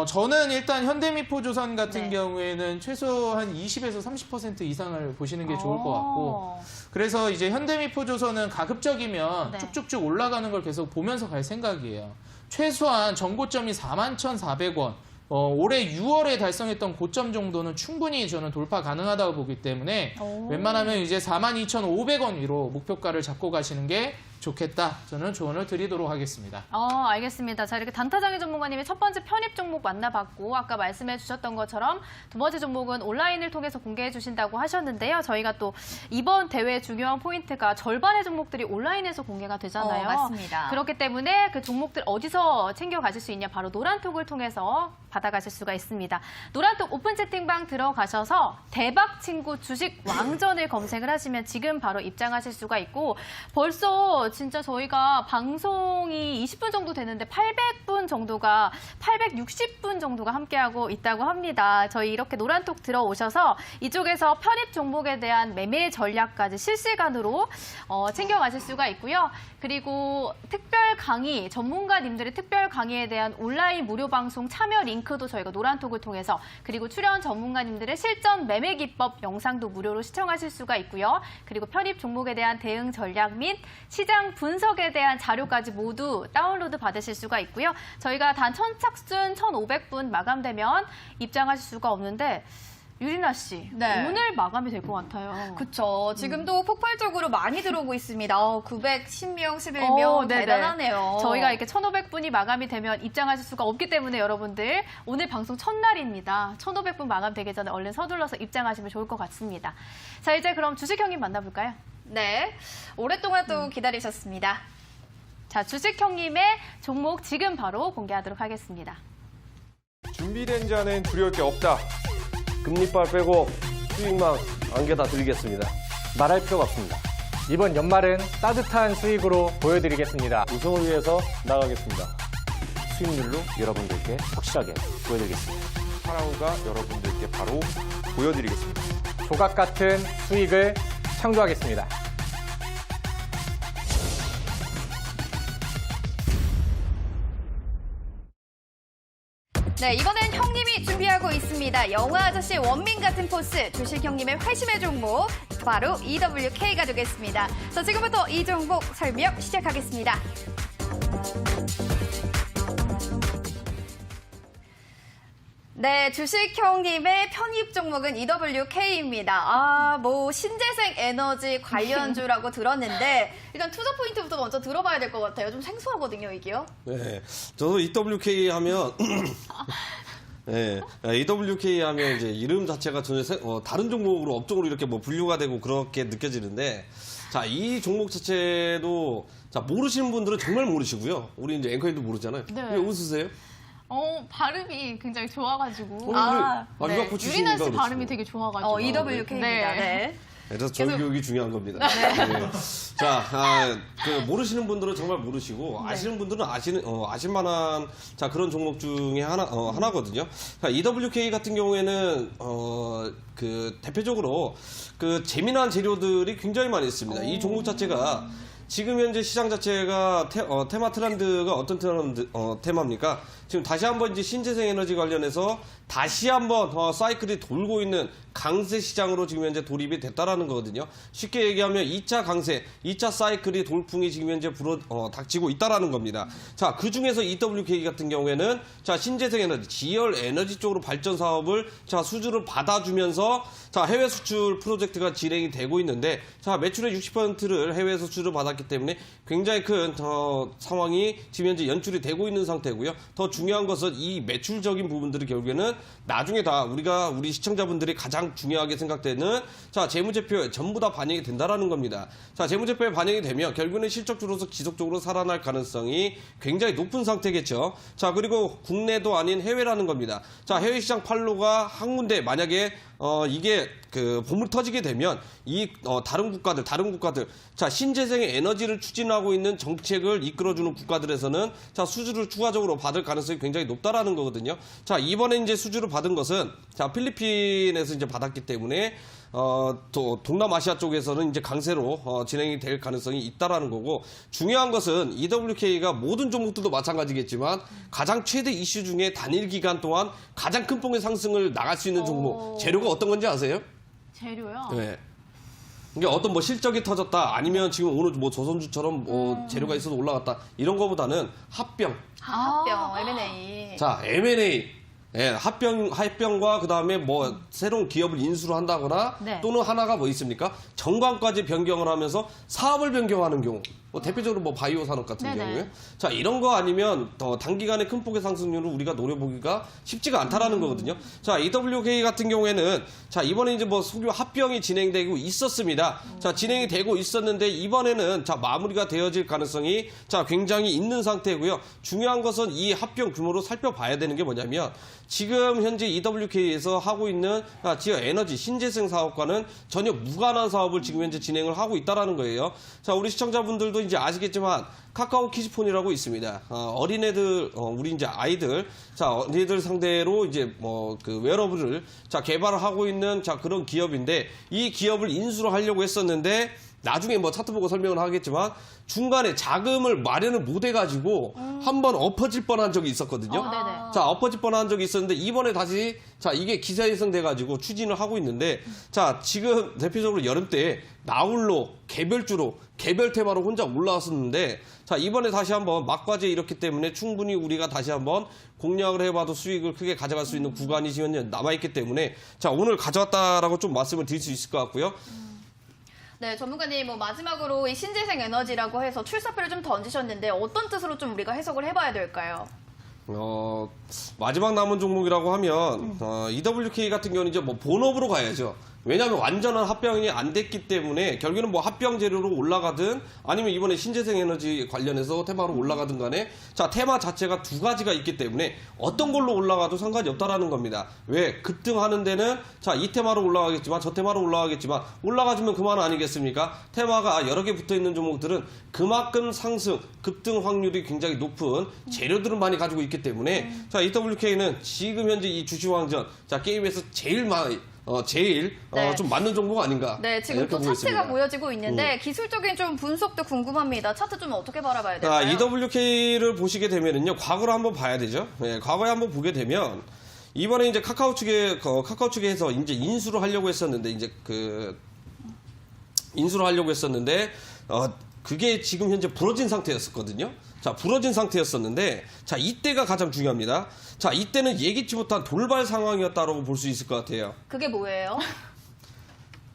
저는 일단 현대미포조선 같은 네. 경우에는 최소한 20에서 30% 이상을 보시는 게 좋을 것 같고 그래서 이제 현대미포조선은 가급적이면 네. 쭉쭉쭉 올라가는 걸 계속 보면서 갈 생각이에요. 최소한 전고점이 41,400원 올해 6월에 달성했던 고점 정도는 충분히 저는 돌파 가능하다고 보기 때문에 웬만하면 이제 42,500원 위로 목표가를 잡고 가시는 게 좋겠다. 저는 조언을 드리도록 하겠습니다. 알겠습니다. 자, 이렇게 단타장의 전문가님의 첫 번째 편입 종목 만나봤고 아까 말씀해 주셨던 것처럼 두 번째 종목은 온라인을 통해서 공개해 주신다고 하셨는데요. 저희가 또 이번 대회의 중요한 포인트가 절반의 종목들이 온라인에서 공개가 되잖아요. 맞습니다. 그렇기 때문에 그 종목들 어디서 챙겨가실 수 있냐? 바로 노란톡을 통해서 받아가실 수가 있습니다. 노란톡 오픈 채팅방 들어가셔서 대박 친구 주식 왕전을 검색을 하시면 지금 바로 입장하실 수가 있고 벌써 진짜 저희가 방송이 20분 정도 되는데 800분 정도가 860분 정도가 함께하고 있다고 합니다. 저희 이렇게 노란톡 들어오셔서 이쪽에서 편입 종목에 대한 매매 전략까지 실시간으로 챙겨가실 수가 있고요. 그리고 특별 강의, 전문가님들의 특별 강의에 대한 온라인 무료 방송 참여 링크도 저희가 노란톡을 통해서 그리고 출연 전문가님들의 실전 매매 기법 영상도 무료로 시청하실 수가 있고요. 그리고 편입 종목에 대한 대응 전략 및 시장 분석에 대한 자료까지 모두 다운로드 받으실 수가 있고요. 저희가 단 선착순 1,500분 마감되면 입장하실 수가 없는데 유리나 씨, 네. 오늘 마감이 될 것 같아요. 그쵸. 지금도 폭발적으로 많이 들어오고 있습니다. 910명, 11명. 네네. 대단하네요. 저희가 이렇게 1,500분이 마감이 되면 입장하실 수가 없기 때문에 여러분들 오늘 방송 첫날입니다. 1,500분 마감되기 전에 얼른 서둘러서 입장하시면 좋을 것 같습니다. 자, 이제 그럼 주식 형님 만나볼까요? 네. 오랫동안 또 기다리셨습니다. 자, 주식 형님의 종목 지금 바로 공개하도록 하겠습니다. 준비된 자는 두려울 게 없다. 금리빨 빼고 수익망 안개 다 드리겠습니다. 말할 필요가 없습니다. 이번 연말은 따뜻한 수익으로 보여드리겠습니다. 우승을 위해서 나가겠습니다. 수익률로 여러분들께 확실하게 보여드리겠습니다. 하나우가 여러분들께 바로 보여드리겠습니다. 조각 같은 수익을 창조하겠습니다. 네, 이번엔 형님이 준비하고 있습니다. 영화 아저씨 원민 같은 포스, 주식 형님의 회심의 종목, 바로 EWK가 되겠습니다. 자, 지금부터 이 종목 설명 시작하겠습니다. 네, 주식 형님의 편입 종목은 EWK입니다. 신재생 에너지 관련주라고 들었는데, 일단 투자 포인트부터 먼저 들어봐야 될 것 같아요. 좀 생소하거든요, 이게요. 네, 저도 EWK 하면 네, EWK 하면 이제 이름 자체가 전혀 다른 종목으로 업종으로 이렇게 뭐 분류가 되고 그렇게 느껴지는데, 자, 이 종목 자체도 자 모르시는 분들은 정말 모르시고요. 우리 이제 앵커님도 모르잖아요. 네. 왜 웃으세요? 발음이 굉장히 좋아가지고. 네. 유학부 유리나 씨 출신인가 발음이 되게 좋아가지고. EWK입니다. 네. 그래서 저희 교육이 중요한 겁니다. 네. 자, 모르시는 분들은 정말 모르시고 아시는 분들은 아실만한 자 그런 종목 중에 하나거든요. 자, EWK 같은 경우에는 그 대표적으로 그 재미난 재료들이 굉장히 많이 있습니다. 이 종목 자체가 지금 현재 시장 자체가 테마 트렌드가 어떤 테마입니까? 지금 다시 한번 이제 신재생 에너지 관련해서 다시 한번 사이클이 돌고 있는 강세 시장으로 지금 현재 돌입이 됐다라는 거거든요. 쉽게 얘기하면 2차 강세, 2차 사이클이 돌풍이 지금 현재 닥치고 있다라는 겁니다. 자, 그 중에서 EWK 같은 경우에는 자, 신재생 에너지, 지열 에너지 쪽으로 발전 사업을 자, 수주를 받아주면서 자, 해외 수출 프로젝트가 진행이 되고 있는데 자, 매출의 60%를 해외 수출을 받았기 때문에 굉장히 큰 상황이 지금 현재 연출이 되고 있는 상태고요. 더 중요한 것은 이 매출적인 부분들이 결국에는 나중에 다 우리 시청자분들이 가장 중요하게 생각되는 자, 재무제표에 전부 다 반영이 된다라는 겁니다. 자, 재무제표에 반영이 되면 결국에는 실적주로서 지속적으로 살아날 가능성이 굉장히 높은 상태겠죠. 자, 그리고 국내도 아닌 해외라는 겁니다. 자, 해외 시장 판로가 한 군데 만약에 이게 그 봄을 터지게 되면 다른 국가들 자, 신재생 에너지를 추진하고 있는 정책을 이끌어주는 국가들에서는 자, 수주를 추가적으로 받을 가능성이 굉장히 높다라는 거거든요. 자, 이번에 이제 수주를 받은 것은 자, 필리핀에서 이제 받았기 때문에 또 동남아시아 쪽에서는 이제 강세로 진행이 될 가능성이 있다라는 거고, 중요한 것은 EWK가 모든 종목들도 마찬가지겠지만 가장 최대 이슈 중에 단일 기간 동안 가장 큰 폭의 상승을 나갈 수 있는 종목 재료가 어떤 건지 아세요? 재료요? 네. 이게 어떤 뭐 실적이 터졌다 아니면 지금 오늘 뭐 조선주처럼 재료가 있어서 올라갔다 이런 거보다는 합병. 합병, M&A. 자, M&A. 예, 합병과 그 다음에 뭐 새로운 기업을 인수를 한다거나 네. 또는 하나가 뭐 있습니까? 정관까지 변경을 하면서 사업을 변경하는 경우. 뭐 대표적으로 뭐 바이오 산업 같은 네네. 경우에. 자, 이런 거 아니면 더 단기간에 큰 폭의 상승률을 우리가 노려보기가 쉽지가 않다라는 거거든요. 자, EWK 같은 경우에는 자, 이번에 이제 뭐 석유 합병이 진행되고 있었습니다. 자, 진행이 되고 있었는데 이번에는 자, 마무리가 되어질 가능성이 자, 굉장히 있는 상태고요. 중요한 것은 이 합병 규모로 살펴봐야 되는 게 뭐냐면 지금 현재 EWK에서 하고 있는 지어 에너지 신재생 사업과는 전혀 무관한 사업을 지금 현재 진행을 하고 있다라는 거예요. 자, 우리 시청자분들도 이제 아시겠지만 카카오 키즈폰이라고 있습니다. 어린애들, 우리 이제 아이들, 자, 어린애들 상대로 이제 뭐 그 웨어러블을 자, 개발을 하고 있는 자, 그런 기업인데 이 기업을 인수를 하려고 했었는데 나중에 뭐 차트 보고 설명을 하겠지만 중간에 자금을 마련을 못 해가지고 한번 엎어질 뻔한 적이 있었거든요. 네네. 자, 엎어질 뻔한 적이 있었는데 이번에 다시 자 이게 기사회생 돼가지고 추진을 하고 있는데 자 지금 대표적으로 여름 때 나홀로 개별주로 개별 테마로 혼자 올라왔었는데 자 이번에 다시 한번 막바지에 이렇기 때문에 충분히 우리가 다시 한번 공략을 해봐도 수익을 크게 가져갈 수 있는 구간이 지금 현재 남아있기 때문에 자 오늘 가져왔다라고 좀 말씀을 드릴 수 있을 것 같고요. 네, 전문가님, 뭐 마지막으로 이 신재생 에너지라고 해서 출사표를 좀 던지셨는데 어떤 뜻으로 좀 우리가 해석을 해봐야 될까요? 마지막 남은 종목이라고 하면 EWK 같은 경우는 이제 뭐 본업으로 가야죠. 왜냐하면 완전한 합병이 안 됐기 때문에 결국에는 뭐 합병 재료로 올라가든 아니면 이번에 신재생 에너지 관련해서 테마로 올라가든 간에 자 테마 자체가 두 가지가 있기 때문에 어떤 걸로 올라가도 상관이 없다라는 겁니다. 왜? 급등하는 데는 자 이 테마로 올라가겠지만 저 테마로 올라가겠지만 올라가주면 그만 아니겠습니까? 테마가 여러 개 붙어 있는 종목들은 그만큼 상승, 급등 확률이 굉장히 높은 재료들을 많이 가지고 있기 때문에 자 EWK는 지금 현재 이 주식왕전 자 게임에서 제일 많이 네. 좀 맞는 종목 아닌가? 네, 지금 이렇게 또 보고 차트가 있습니다. 보여지고 있는데 기술적인 좀 분석도 궁금합니다. 차트 좀 어떻게 바라봐야 될까요? EWK를 보시게 되면은요, 과거를 한번 봐야 되죠. 네, 과거에 한번 보게 되면 이번에 이제 카카오 측에서 이제 인수를 하려고 했었는데 그게 지금 현재 부러진 상태였었거든요. 자, 부러진 상태였었는데, 자, 이때가 가장 중요합니다. 자, 이때는 예기치 못한 돌발 상황이었다라고 볼 수 있을 것 같아요. 그게 뭐예요?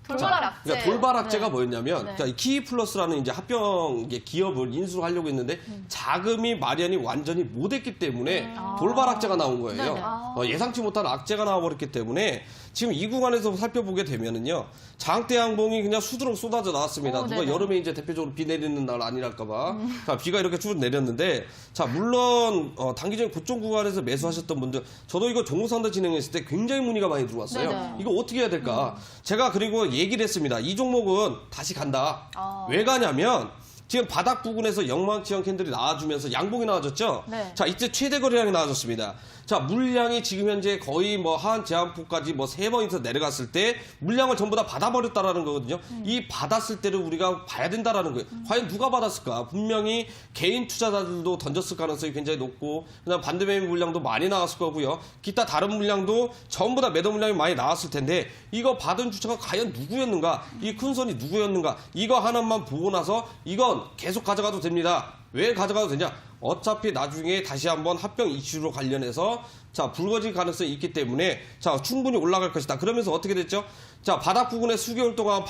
돌발 악재. 그러니까 돌발 악재가 네. 뭐였냐면, 네. 자, 이 키플러스라는 이제 합병 기업을 인수를 하려고 했는데 자금이 마련이 완전히 못했기 때문에 돌발 악재가 나온 거예요. 네네. 예상치 못한 악재가 나와버렸기 때문에 지금 이 구간에서 살펴보게 되면은요, 장대 양봉이 그냥 수두룩 쏟아져 나왔습니다. 누가 네네. 여름에 이제 대표적으로 비 내리는 날 아니랄까봐. 자, 비가 이렇게 쭉 내렸는데, 자, 물론 단기적인 고점 구간에서 매수하셨던 분들, 저도 이거 종목상담 진행했을 때 굉장히 문의가 많이 들어왔어요. 네네. 이거 어떻게 해야 될까? 제가 그리고 얘기를 했습니다. 이 종목은 다시 간다. 왜 가냐면 지금 바닥 부근에서 영망치형 캔들이 나와주면서 양봉이 나와줬죠? 네. 자, 이때 최대 거래량이 나와줬습니다. 자, 물량이 지금 현재 거의 뭐 하한 제한폭까지 뭐 3번 이상 내려갔을 때 물량을 전부 다 받아버렸다라는 거거든요. 이 받았을 때를 우리가 봐야 된다라는 거예요. 과연 누가 받았을까? 분명히 개인 투자자들도 던졌을 가능성이 굉장히 높고, 그다음 반대매매 물량도 많이 나왔을 거고요. 기타 다른 물량도 전부 다 매도 물량이 많이 나왔을 텐데, 이거 받은 주체가 과연 누구였는가? 이 큰 손이 누구였는가? 이거 하나만 보고 나서 이건 계속 가져가도 됩니다. 왜 가져가도 되냐? 어차피 나중에 다시 한번 합병 이슈로 관련해서 자 불거질 가능성이 있기 때문에 자 충분히 올라갈 것이다. 그러면서 어떻게 됐죠? 자 바닥 부근에 수개월 동안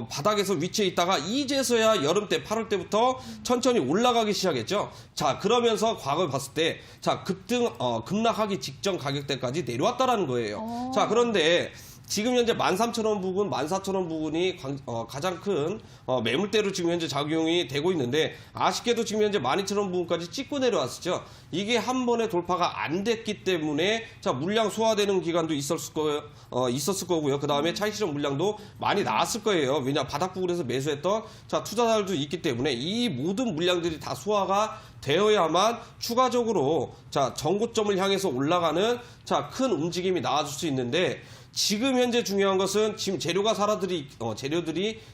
바닥에서 위치해 있다가 이제서야 여름 때 8월 때부터 천천히 올라가기 시작했죠. 자 그러면서 과거에 봤을 때 자 급락하기 직전 가격대까지 내려왔다라는 거예요. 자 그런데 지금 현재 13,000원 부근, 14,000원 부근이 가장 큰 매물대로 지금 현재 작용이 되고 있는데, 아쉽게도 지금 현재 12,000원 부근까지 찍고 내려왔었죠. 이게 한 번에 돌파가 안 됐기 때문에 자 물량 소화되는 기간도 있었을 거고요. 그 다음에 차익실현 물량도 많이 나왔을 거예요. 왜냐 바닥 부근에서 매수했던 자 투자자들도 있기 때문에 이 모든 물량들이 다 소화가 되어야만 추가적으로 자 정고점을 향해서 올라가는 자 큰 움직임이 나와줄 수 있는데, 지금 현재 중요한 것은 지금 재료들이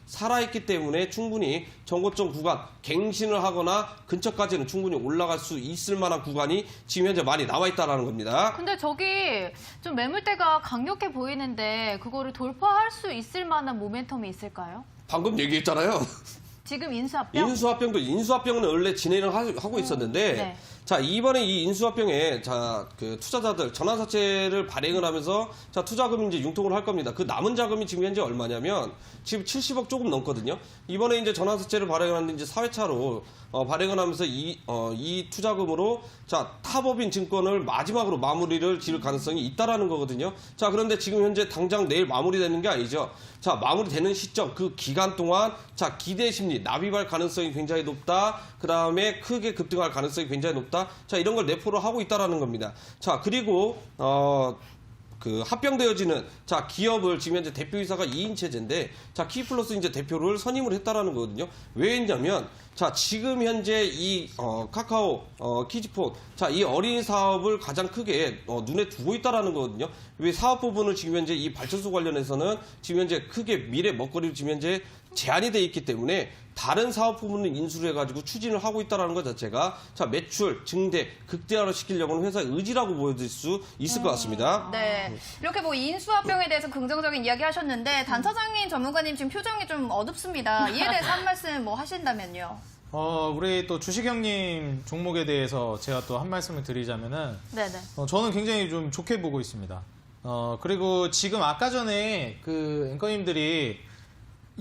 살아있기 때문에 충분히 정고점 구간 갱신을 하거나 근처까지는 충분히 올라갈 수 있을 만한 구간이 지금 현재 많이 남아있다는 겁니다. 근데 저기 좀 매물대가 강력해 보이는데 그거를 돌파할 수 있을 만한 모멘텀이 있을까요? 방금 얘기했잖아요. 지금 인수합병? 인수합병은 원래 진행을 하고 있었는데, 네. 자 이번에 이 인수합병에 자 그 투자자들 전환사채를 발행을 하면서 자 투자금 이제 융통을 할 겁니다. 그 남은 자금이 지금 현재 얼마냐면 지금 70억 조금 넘거든요. 이번에 이제 전환사채를 발행하는데 이제 4회차로 발행을 하면서 이 투자금으로 자 타법인 증권을 마지막으로 마무리를 지을 가능성이 있다라는 거거든요. 자 그런데 지금 현재 당장 내일 마무리되는 게 아니죠. 자 마무리되는 시점 그 기간 동안 자 기대 심리 납입할 가능성이 굉장히 높다. 그 다음에 크게 급등할 가능성이 굉장히 높다. 자 이런 걸 내포를 하고 있다라는 겁니다. 자 그리고 그 합병되어지는 자 기업을 지금 현재 대표이사가 2인 체제인데 자 키플러스 이제 대표를 선임을 했다라는 거거든요. 왜 했냐면 자 지금 현재 이 카카오 키즈폰 자 이 어린이 사업을 가장 크게 눈에 두고 있다라는 거거든요. 왜 사업 부분을 지금 현재 이 발전소 관련해서는 지금 현재 크게 미래 먹거리로 지금 현재 제한이 돼 있기 때문에 다른 사업 부분을 인수를 해가지고 추진을 하고 있다는 것 자체가 자 매출 증대 극대화를 시키려고는 회사의 의지라고 보여질 수 있을 것 같습니다. 네. 이렇게 뭐 인수합병에 대해서 긍정적인 이야기 하셨는데 단타장인 전문가님 지금 표정이 좀 어둡습니다. 이에 대해서 한 말씀 뭐 하신다면요. 우리 또 주식 형님 종목에 대해서 제가 또 한 말씀을 드리자면은 네네. 저는 굉장히 좀 좋게 보고 있습니다. 그리고 지금 아까 전에 그 앵커님들이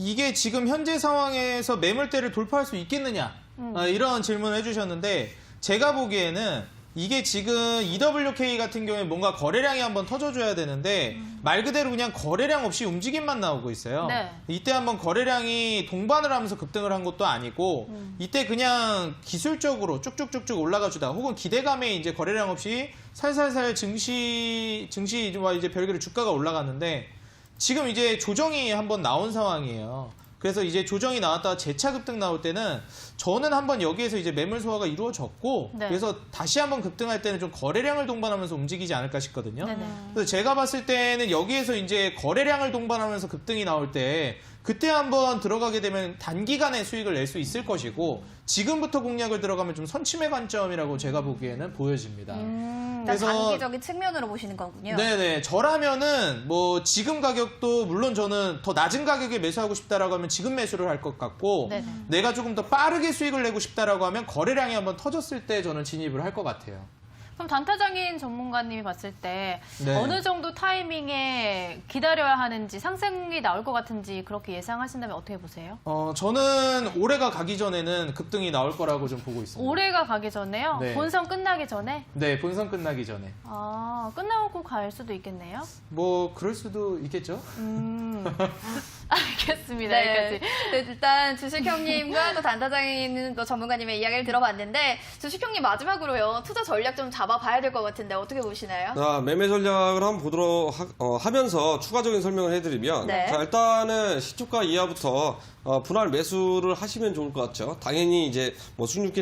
이게 지금 현재 상황에서 매물대를 돌파할 수 있겠느냐 이런 질문을 해주셨는데 제가 보기에는 이게 지금 EWK 같은 경우에 뭔가 거래량이 한번 터져줘야 되는데 말 그대로 그냥 거래량 없이 움직임만 나오고 있어요. 네. 이때 한번 거래량이 동반을 하면서 급등을 한 것도 아니고 이때 그냥 기술적으로 쭉쭉쭉쭉 올라가 주다 혹은 기대감에 이제 거래량 없이 살살살 증시와 이제 별개로 주가가 올라갔는데 지금 이제 조정이 한번 나온 상황이에요. 그래서 이제 조정이 나왔다가 재차 급등 나올 때는 저는 한번 여기에서 이제 매물 소화가 이루어졌고 네. 그래서 다시 한번 급등할 때는 좀 거래량을 동반하면서 움직이지 않을까 싶거든요. 네네. 그래서 제가 봤을 때는 여기에서 이제 거래량을 동반하면서 급등이 나올 때 그때 한번 들어가게 되면 단기간에 수익을 낼 수 있을 것이고 지금부터 공략을 들어가면 좀 선취매 관점이라고 제가 보기에는 보여집니다. 그래서 단기적인 측면으로 보시는 거군요. 네네. 저라면은 뭐 지금 가격도 물론 저는 더 낮은 가격에 매수하고 싶다라고 하면 지금 매수를 할 것 같고 네네. 내가 조금 더 빠르게 수익을 내고 싶다라고 하면 거래량이 한번 터졌을 때 저는 진입을 할 것 같아요. 그럼 단타장인 전문가님이 봤을 때 네. 어느 정도 타이밍에 기다려야 하는지 상승이 나올 것 같은지 그렇게 예상하신다면 어떻게 보세요? 저는 올해가 가기 전에는 급등이 나올 거라고 좀 보고 있습니다. 올해가 가기 전에요? 네. 본선 끝나기 전에? 네, 본선 끝나기 전에. 아, 끝나고 갈 수도 있겠네요? 뭐 그럴 수도 있겠죠. 알겠습니다. 네. 여기까지. 네, 일단 주식형님과 또 단타장인 또 전문가님의 이야기를 들어봤는데 주식형님 마지막으로요. 투자 전략 좀 잡아봐야 될 것 같은데 어떻게 보시나요? 자, 매매 전략을 한번 보도록 하면서 추가적인 설명을 해드리면 네. 자, 일단은 시초가 이하부터 분할 매수를 하시면 좋을 것 같죠. 당연히 이제 뭐 수익률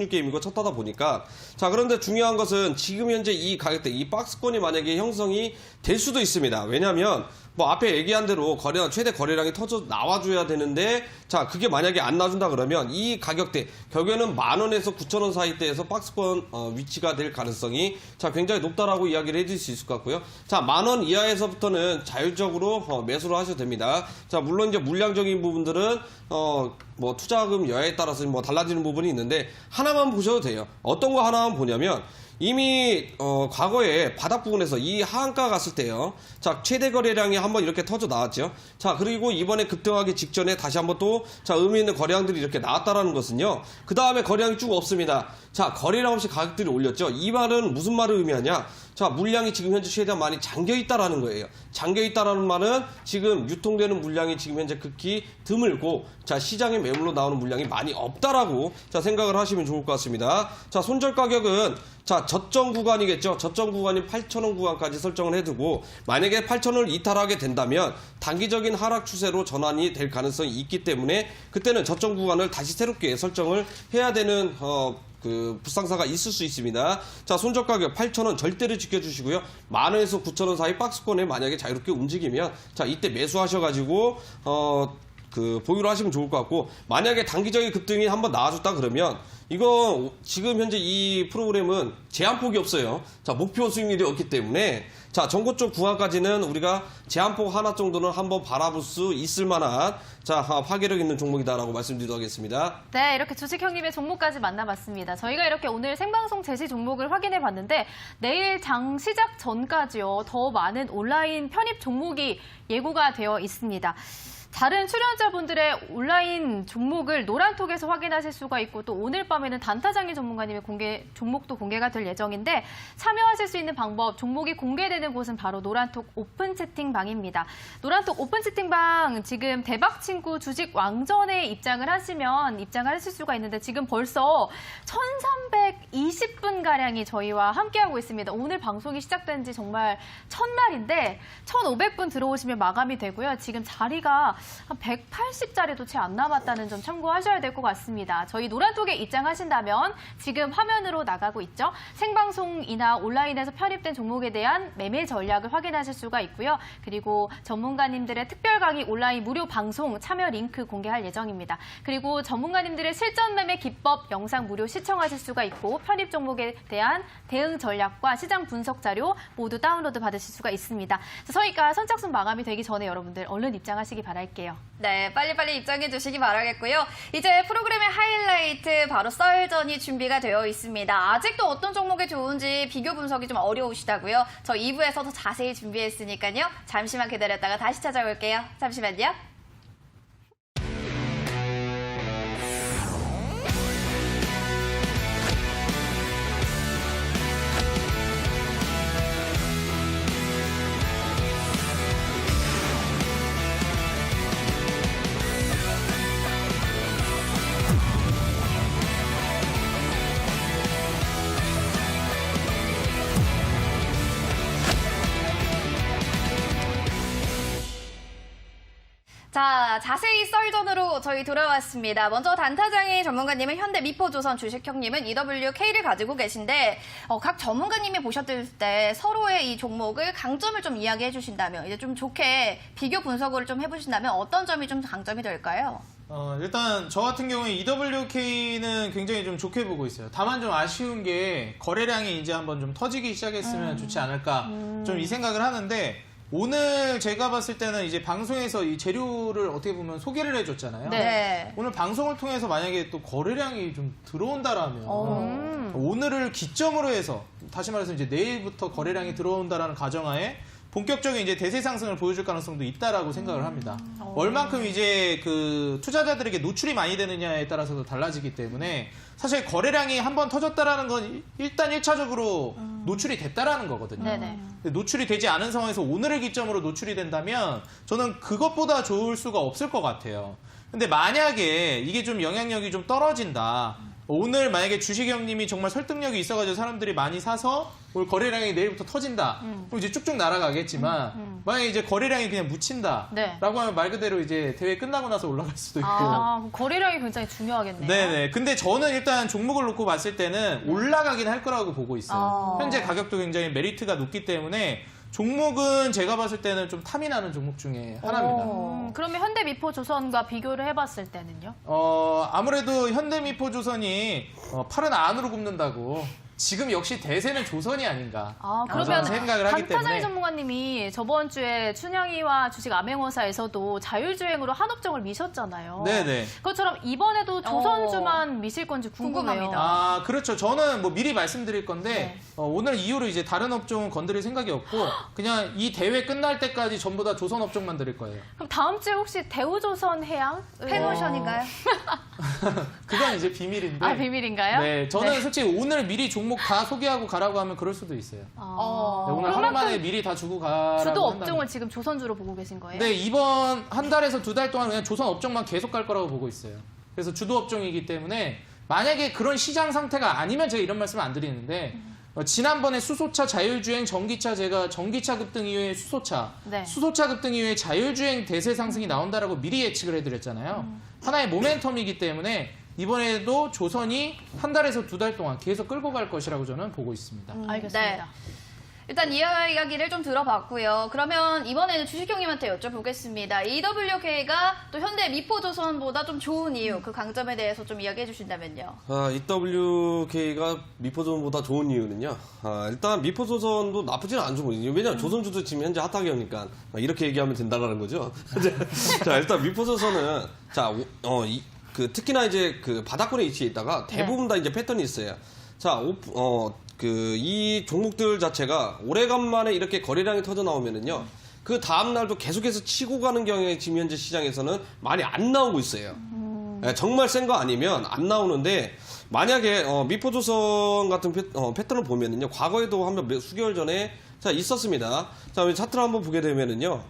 게임이고 첫 타다 보니까 자 그런데 중요한 것은 지금 현재 이 가격대 이 박스권이 만약에 형성이 될 수도 있습니다. 왜냐하면 뭐 앞에 얘기한 대로 최대 거래량이 터져 나와줘야 되는데 자 그게 만약에 안 나준다 그러면 이 가격대 결국에는 10,000원에서 9,000원 사이대에서 박스권 위치가 될 가능성이 자 굉장히 높다라고 이야기를 해줄 수 있을 것 같고요. 자 10,000원 이하에서부터는 자율적으로 매수를 하셔도 됩니다. 자 물론 이제 물량적인 부분들은 뭐 투자금 여하에 따라서 뭐 달라지는 부분이 있는데 하나만 보셔도 돼요. 어떤 거 하나만 보냐면 이미 과거에 바닥 부분에서 이 하한가 갔을 때요. 자 최대 거래량이 한번 이렇게 터져 나왔죠. 자 그리고 이번에 급등하기 직전에 다시 한번 또 자 의미 있는 거래량들이 이렇게 나왔다라는 것은요. 그 다음에 거래량이 쭉 없습니다. 자 거래량 없이 가격들이 올렸죠. 이 말은 무슨 말을 의미하냐? 자 물량이 지금 현재 최대한 많이 잠겨 있다라는 거예요. 잠겨 있다라는 말은 지금 유통되는 물량이 지금 현재 극히 드물고 자 시장에 매물로 나오는 물량이 많이 없다라고 자 생각을 하시면 좋을 것 같습니다. 자 손절 가격은 자 저점 구간이겠죠. 저점 구간이 8,000원 구간까지 설정을 해두고 만약에 8,000원을 이탈하게 된다면 단기적인 하락 추세로 전환이 될 가능성이 있기 때문에 그때는 저점 구간을 다시 새롭게 설정을 해야 되는 그 불상사가 있을 수 있습니다. 자 손절 가격 8,000원 절대를 지켜주시고요. 10,000원에서 9,000원 사이 박스권에 만약에 자유롭게 움직이면 자 이때 매수하셔가지고 그 보유를 하시면 좋을 것 같고 만약에 단기적인 급등이 한번 나와줬다 그러면 이거 지금 현재 이 프로그램은 제한폭이 없어요. 자 목표 수익률이 없기 때문에 자 전고점 구간까지는 우리가 제한폭 하나 정도는 한번 바라볼 수 있을 만한 자 파괴력 있는 종목이다라고 말씀드리도록 하겠습니다. 네, 이렇게 주식형님의 종목까지 만나봤습니다. 저희가 이렇게 오늘 생방송 제시 종목을 확인해봤는데 내일 장 시작 전까지요. 더 많은 온라인 편입 종목이 예고가 되어 있습니다. 다른 출연자분들의 온라인 종목을 노란톡에서 확인하실 수가 있고 또 오늘 밤에는 단타장인 전문가님의 종목도 공개가 될 예정인데 참여하실 수 있는 방법, 종목이 공개되는 곳은 바로 노란톡 오픈 채팅방입니다. 노란톡 오픈 채팅방 지금 대박친구 주식 왕전에 입장을 하실 수가 있는데 지금 벌써 1320분가량이 저희와 함께하고 있습니다. 오늘 방송이 시작된 지 정말 첫날인데 1500분 들어오시면 마감이 되고요. 지금 자리가 한 180자리도 채 안 남았다는 점 참고하셔야 될 것 같습니다. 저희 노란톡에 입장하신다면 지금 화면으로 나가고 있죠. 생방송이나 온라인에서 편입된 종목에 대한 매매 전략을 확인하실 수가 있고요. 그리고 전문가님들의 특별 강의 온라인 무료 방송 참여 링크 공개할 예정입니다. 그리고 전문가님들의 실전 매매 기법 영상 무료 시청하실 수가 있고 편입 종목에 대한 대응 전략과 시장 분석 자료 모두 다운로드 받으실 수가 있습니다. 저희가 선착순 마감이 되기 전에 여러분들 얼른 입장하시기 바랄게요. 네, 빨리빨리 입장해 주시기 바라겠고요. 이제 프로그램의 하이라이트 바로 썰전이 준비가 되어 있습니다. 아직도 어떤 종목이 좋은지 비교 분석이 좀 어려우시다고요? 저 2부에서 더 자세히 준비했으니까요. 잠시만 기다렸다가 다시 찾아올게요. 잠시만요. 자, 자세히 썰전으로 저희 돌아왔습니다. 먼저 단타장의 전문가님은 현대미포조선, 주식형님은 EWK를 가지고 계신데 각 전문가님이 보셨을 때 서로의 이 종목을 강점을 좀 이야기해 주신다면 이제 좀 좋게 비교 분석을 좀 해보신다면 어떤 점이 좀 강점이 될까요? 일단 저 같은 경우에 EWK는 굉장히 좀 좋게 보고 있어요. 다만 좀 아쉬운 게 거래량이 이제 한번 좀 터지기 시작했으면 좋지 않을까 좀 이 생각을 하는데 오늘 제가 봤을 때는 이제 방송에서 이 재료를 어떻게 보면 소개를 해줬잖아요. 네. 오늘 방송을 통해서 만약에 또 거래량이 좀 들어온다라면 오늘을 기점으로 해서 다시 말해서 이제 내일부터 거래량이 들어온다라는 가정하에 본격적인 이제 대세 상승을 보여줄 가능성도 있다라고 생각을 합니다. 얼만큼 이제 그 투자자들에게 노출이 많이 되느냐에 따라서도 달라지기 때문에 사실 거래량이 한번 터졌다라는 건 일단 1차적으로 노출이 됐다라는 거거든요. 네네. 근데 노출이 되지 않은 상황에서 오늘을 기점으로 노출이 된다면 저는 그것보다 좋을 수가 없을 것 같아요. 근데 만약에 이게 좀 영향력이 좀 떨어진다. 오늘 만약에 주식형님이 정말 설득력이 있어가지고 사람들이 많이 사서 오늘 거래량이 내일부터 터진다. 그럼 이제 쭉쭉 날아가겠지만 만약에 이제 거래량이 그냥 묻힌다. 네. 라고 하면 말 그대로 이제 대회 끝나고 나서 올라갈 수도 있고. 아, 거래량이 굉장히 중요하겠네요. 네네. 근데 저는 일단 종목을 놓고 봤을 때는 올라가긴 할 거라고 보고 있어요. 현재 가격도 굉장히 메리트가 높기 때문에 종목은 제가 봤을 때는 좀 탐이 나는 종목 중에 하나입니다. 그러면 현대미포조선과 비교를 해봤을 때는요? 아무래도 현대미포조선이 팔은 안으로 굽는다고 지금 역시 대세는 조선이 아닌가. 그러면 생각을 하기 단타장의 때문에. 전문가님이 저번 주에 춘향이와 주식 암행어사에서도 자율주행으로 한 업종을 미셨잖아요. 네네. 그것처럼 이번에도 조선주만 미실 건지 궁금해요. 궁금합니다. 그렇죠. 저는 뭐 미리 말씀드릴 건데 네. 오늘 이후로 이제 다른 업종은 건드릴 생각이 없고 그냥 이 대회 끝날 때까지 전부 다 조선 업종만 드릴 거예요. 그럼 다음 주에 혹시 대우조선 해양? 패노션인가요? 그건 이제 비밀인데. 아, 비밀인가요? 네, 저는 솔직히 오늘 미리 종목 다 소개하고 가라고 하면 그럴 수도 있어요. 네, 오늘 하루 만에 미리 다 주고 가라고 주도 한다면. 업종을 지금 조선주로 보고 계신 거예요? 네, 이번 한 달에서 두 달 동안 그냥 조선 업종만 계속 갈 거라고 보고 있어요. 그래서 주도 업종이기 때문에 만약에 그런 시장 상태가 아니면 제가 이런 말씀을 안 드리는데 지난번에 수소차, 자율주행, 전기차 제가 전기차 급등 이후에 수소차, 네. 수소차 급등 이후에 자율주행 대세 상승이 나온다라고 미리 예측을 해드렸잖아요. 하나의 모멘텀이기 때문에 이번에도 조선이 한 달에서 두 달 동안 계속 끌고 갈 것이라고 저는 보고 있습니다. 알겠습니다. 네. 일단 이야기를 좀 들어봤고요. 그러면 이번에는 주식형님한테 여쭤보겠습니다. EWK가 또 현대 미포조선보다 좀 좋은 이유, 그 강점에 대해서 좀 이야기해 주신다면요. EWK가 미포조선보다 좋은 이유는요. 일단 미포조선도 나쁘지는 않죠. 왜냐하면 조선주도 지금 현재 핫하게니까 이렇게 얘기하면 된다라는 거죠. 자, 일단 미포조선은 특히나 이제 그 바닥권에 위치해 있다가 대부분 다 이제 패턴이 있어요. 자, 이 종목들 자체가 오래간만에 이렇게 거래량이 터져 나오면은요. 그 다음날도 계속해서 치고 가는 경향이 지금 현재 시장에서는 많이 안 나오고 있어요. 정말 센 거 아니면 안 나오는데 만약에 미포조선 같은 패턴을 보면은요, 과거에도 한번 수개월 전에 자 있었습니다. 자, 우리 차트를 한번 보게 되면은요,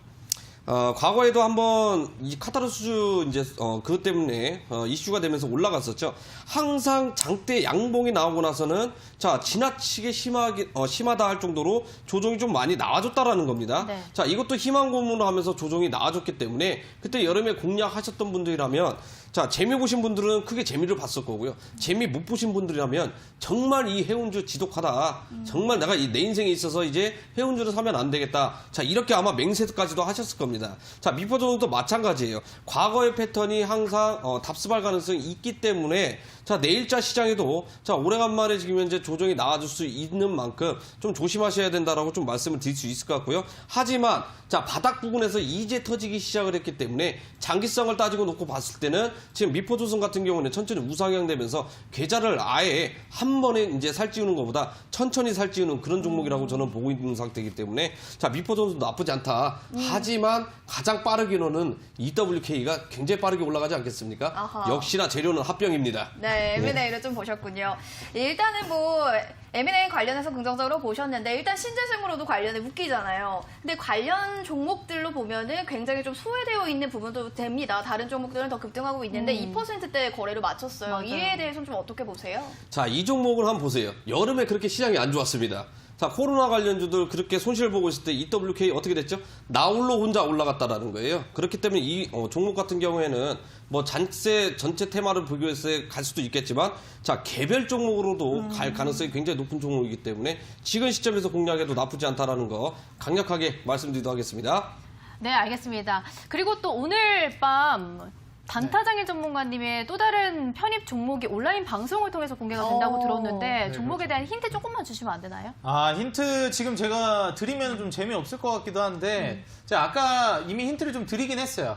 과거에도 한번 이 카타르수주 이제 그것 때문에 이슈가 되면서 올라갔었죠. 항상 장대 양봉이 나오고 나서는 자 지나치게 심하다 할 정도로 조정이 좀 많이 나와줬다라는 겁니다. 네. 자, 이것도 희망 고문을 하면서 조정이 나와줬기 때문에 그때 여름에 공략하셨던 분들이라면 자, 재미 보신 분들은 크게 재미를 봤을 거고요. 재미 못 보신 분들이라면 정말 이 해운주 지독하다. 정말 내가 내 인생에 있어서 이제 해운주를 사면 안 되겠다. 자, 이렇게 아마 맹세까지도 하셨을 겁니다. 자, 미포조선도 마찬가지예요. 과거의 패턴이 항상 답습할 가능성이 있기 때문에 자, 내일자 시장에도 자, 오래간만에 지금 현재 조정이 나와줄 수 있는 만큼 좀 조심하셔야 된다라고 좀 말씀을 드릴 수 있을 것 같고요. 하지만 자, 바닥 부분에서 이제 터지기 시작을 했기 때문에 장기성을 따지고 놓고 봤을 때는 지금 미포조선 같은 경우는 천천히 우상향 되면서 계좌를 아예 한 번에 이제 살찌우는 것보다 천천히 살찌우는 그런 종목이라고 저는 보고 있는 상태이기 때문에 자, 미포조선도 나쁘지 않다. 하지만 가장 빠르기로는 EWK가 굉장히 빠르게 올라가지 않겠습니까? 아하. 역시나 재료는 합병입니다. 네, M&A를 좀 보셨군요. 일단은 뭐 M&A 관련해서 긍정적으로 보셨는데 일단 신재생으로도 관련해 묶이잖아요. 근데 관련 종목들로 보면은 굉장히 좀 소외되어 있는 부분도 됩니다. 다른 종목들은 더 급등하고 있는데 2%대 거래로 맞췄어요. 맞아요. 이에 대해서는 좀 어떻게 보세요? 자, 이 종목을 한번 보세요. 여름에 그렇게 시장이 안 좋았습니다. 자, 코로나 관련주들 그렇게 손실 보고 있을 때 EWK 어떻게 됐죠? 나홀로 혼자 올라갔다라는 거예요. 그렇기 때문에 이 종목 같은 경우에는 뭐 전체 테마를 비교해서 갈 수도 있겠지만 자, 개별 종목으로도 갈 가능성이 굉장히 높은 종목이기 때문에 지금 시점에서 공략해도 나쁘지 않다라는 거 강력하게 말씀드리도록 하겠습니다. 네, 알겠습니다. 그리고 또 오늘 밤 단타장일 전문가님의 또 다른 편입 종목이 온라인 방송을 통해서 공개가 된다고 들었는데 종목에 대한 힌트 조금만 주시면 안 되나요? 아, 힌트 지금 제가 드리면 좀 재미없을 것 같기도 한데 제가 아까 이미 힌트를 좀 드리긴 했어요.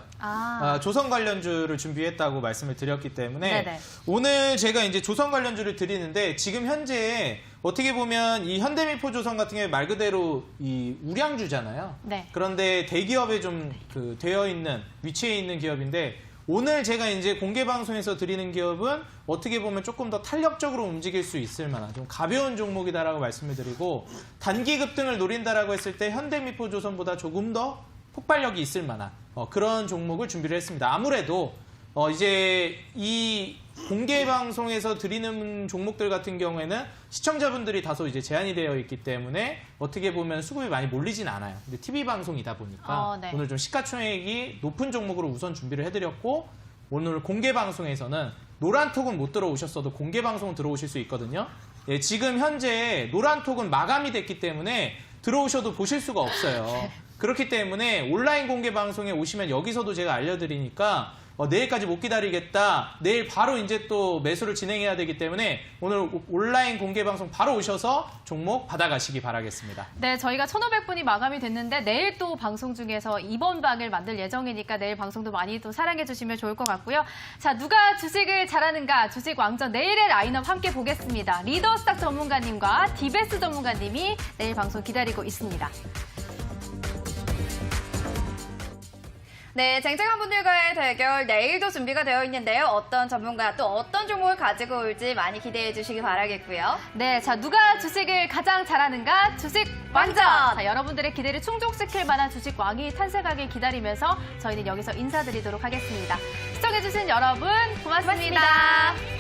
조선 관련주를 준비했다고 말씀을 드렸기 때문에 네네. 오늘 제가 이제 조선 관련주를 드리는데 지금 현재 어떻게 보면 이 현대미포조선 같은 경우에 말 그대로 이 우량주잖아요. 네. 그런데 대기업에 좀 되어 있는 위치에 있는 기업인데 오늘 제가 이제 공개 방송에서 드리는 기업은 어떻게 보면 조금 더 탄력적으로 움직일 수 있을 만한 좀 가벼운 종목이다라고 말씀을 드리고 단기 급등을 노린다라고 했을 때 현대미포조선보다 조금 더 폭발력이 있을 만한 그런 종목을 준비를 했습니다. 아무래도 이제 이 공개 방송에서 드리는 종목들 같은 경우에는 시청자분들이 다소 이제 제한이 되어 있기 때문에 어떻게 보면 수급이 많이 몰리진 않아요. 근데 TV 방송이다 보니까 네. 오늘 좀 시가총액이 높은 종목으로 우선 준비를 해드렸고 오늘 공개 방송에서는 노란톡은 못 들어오셨어도 공개 방송 들어오실 수 있거든요. 예, 지금 현재 노란톡은 마감이 됐기 때문에 들어오셔도 보실 수가 없어요. 그렇기 때문에 온라인 공개 방송에 오시면 여기서도 제가 알려드리니까 내일까지 못 기다리겠다. 내일 바로 이제 또 매수를 진행해야 되기 때문에 오늘 온라인 공개 방송 바로 오셔서 종목 받아가시기 바라겠습니다. 네, 저희가 1,500분이 마감이 됐는데 내일 또 방송 중에서 2번 방을 만들 예정이니까 내일 방송도 많이 또 사랑해 주시면 좋을 것 같고요. 자, 누가 주식을 잘하는가 주식 왕전 내일의 라인업 함께 보겠습니다. 리더스탁 전문가님과 디베스 전문가님이 내일 방송 기다리고 있습니다. 네, 쟁쟁한 분들과의 대결 내일도 준비가 되어 있는데요. 어떤 전문가 또 어떤 종목을 가지고 올지 많이 기대해 주시기 바라겠고요. 네, 자, 누가 주식을 가장 잘하는가 주식 왕전! 자, 여러분들의 기대를 충족시킬 만한 주식 왕이 탄생하길 기다리면서 저희는 여기서 인사드리도록 하겠습니다. 시청해주신 여러분 고맙습니다.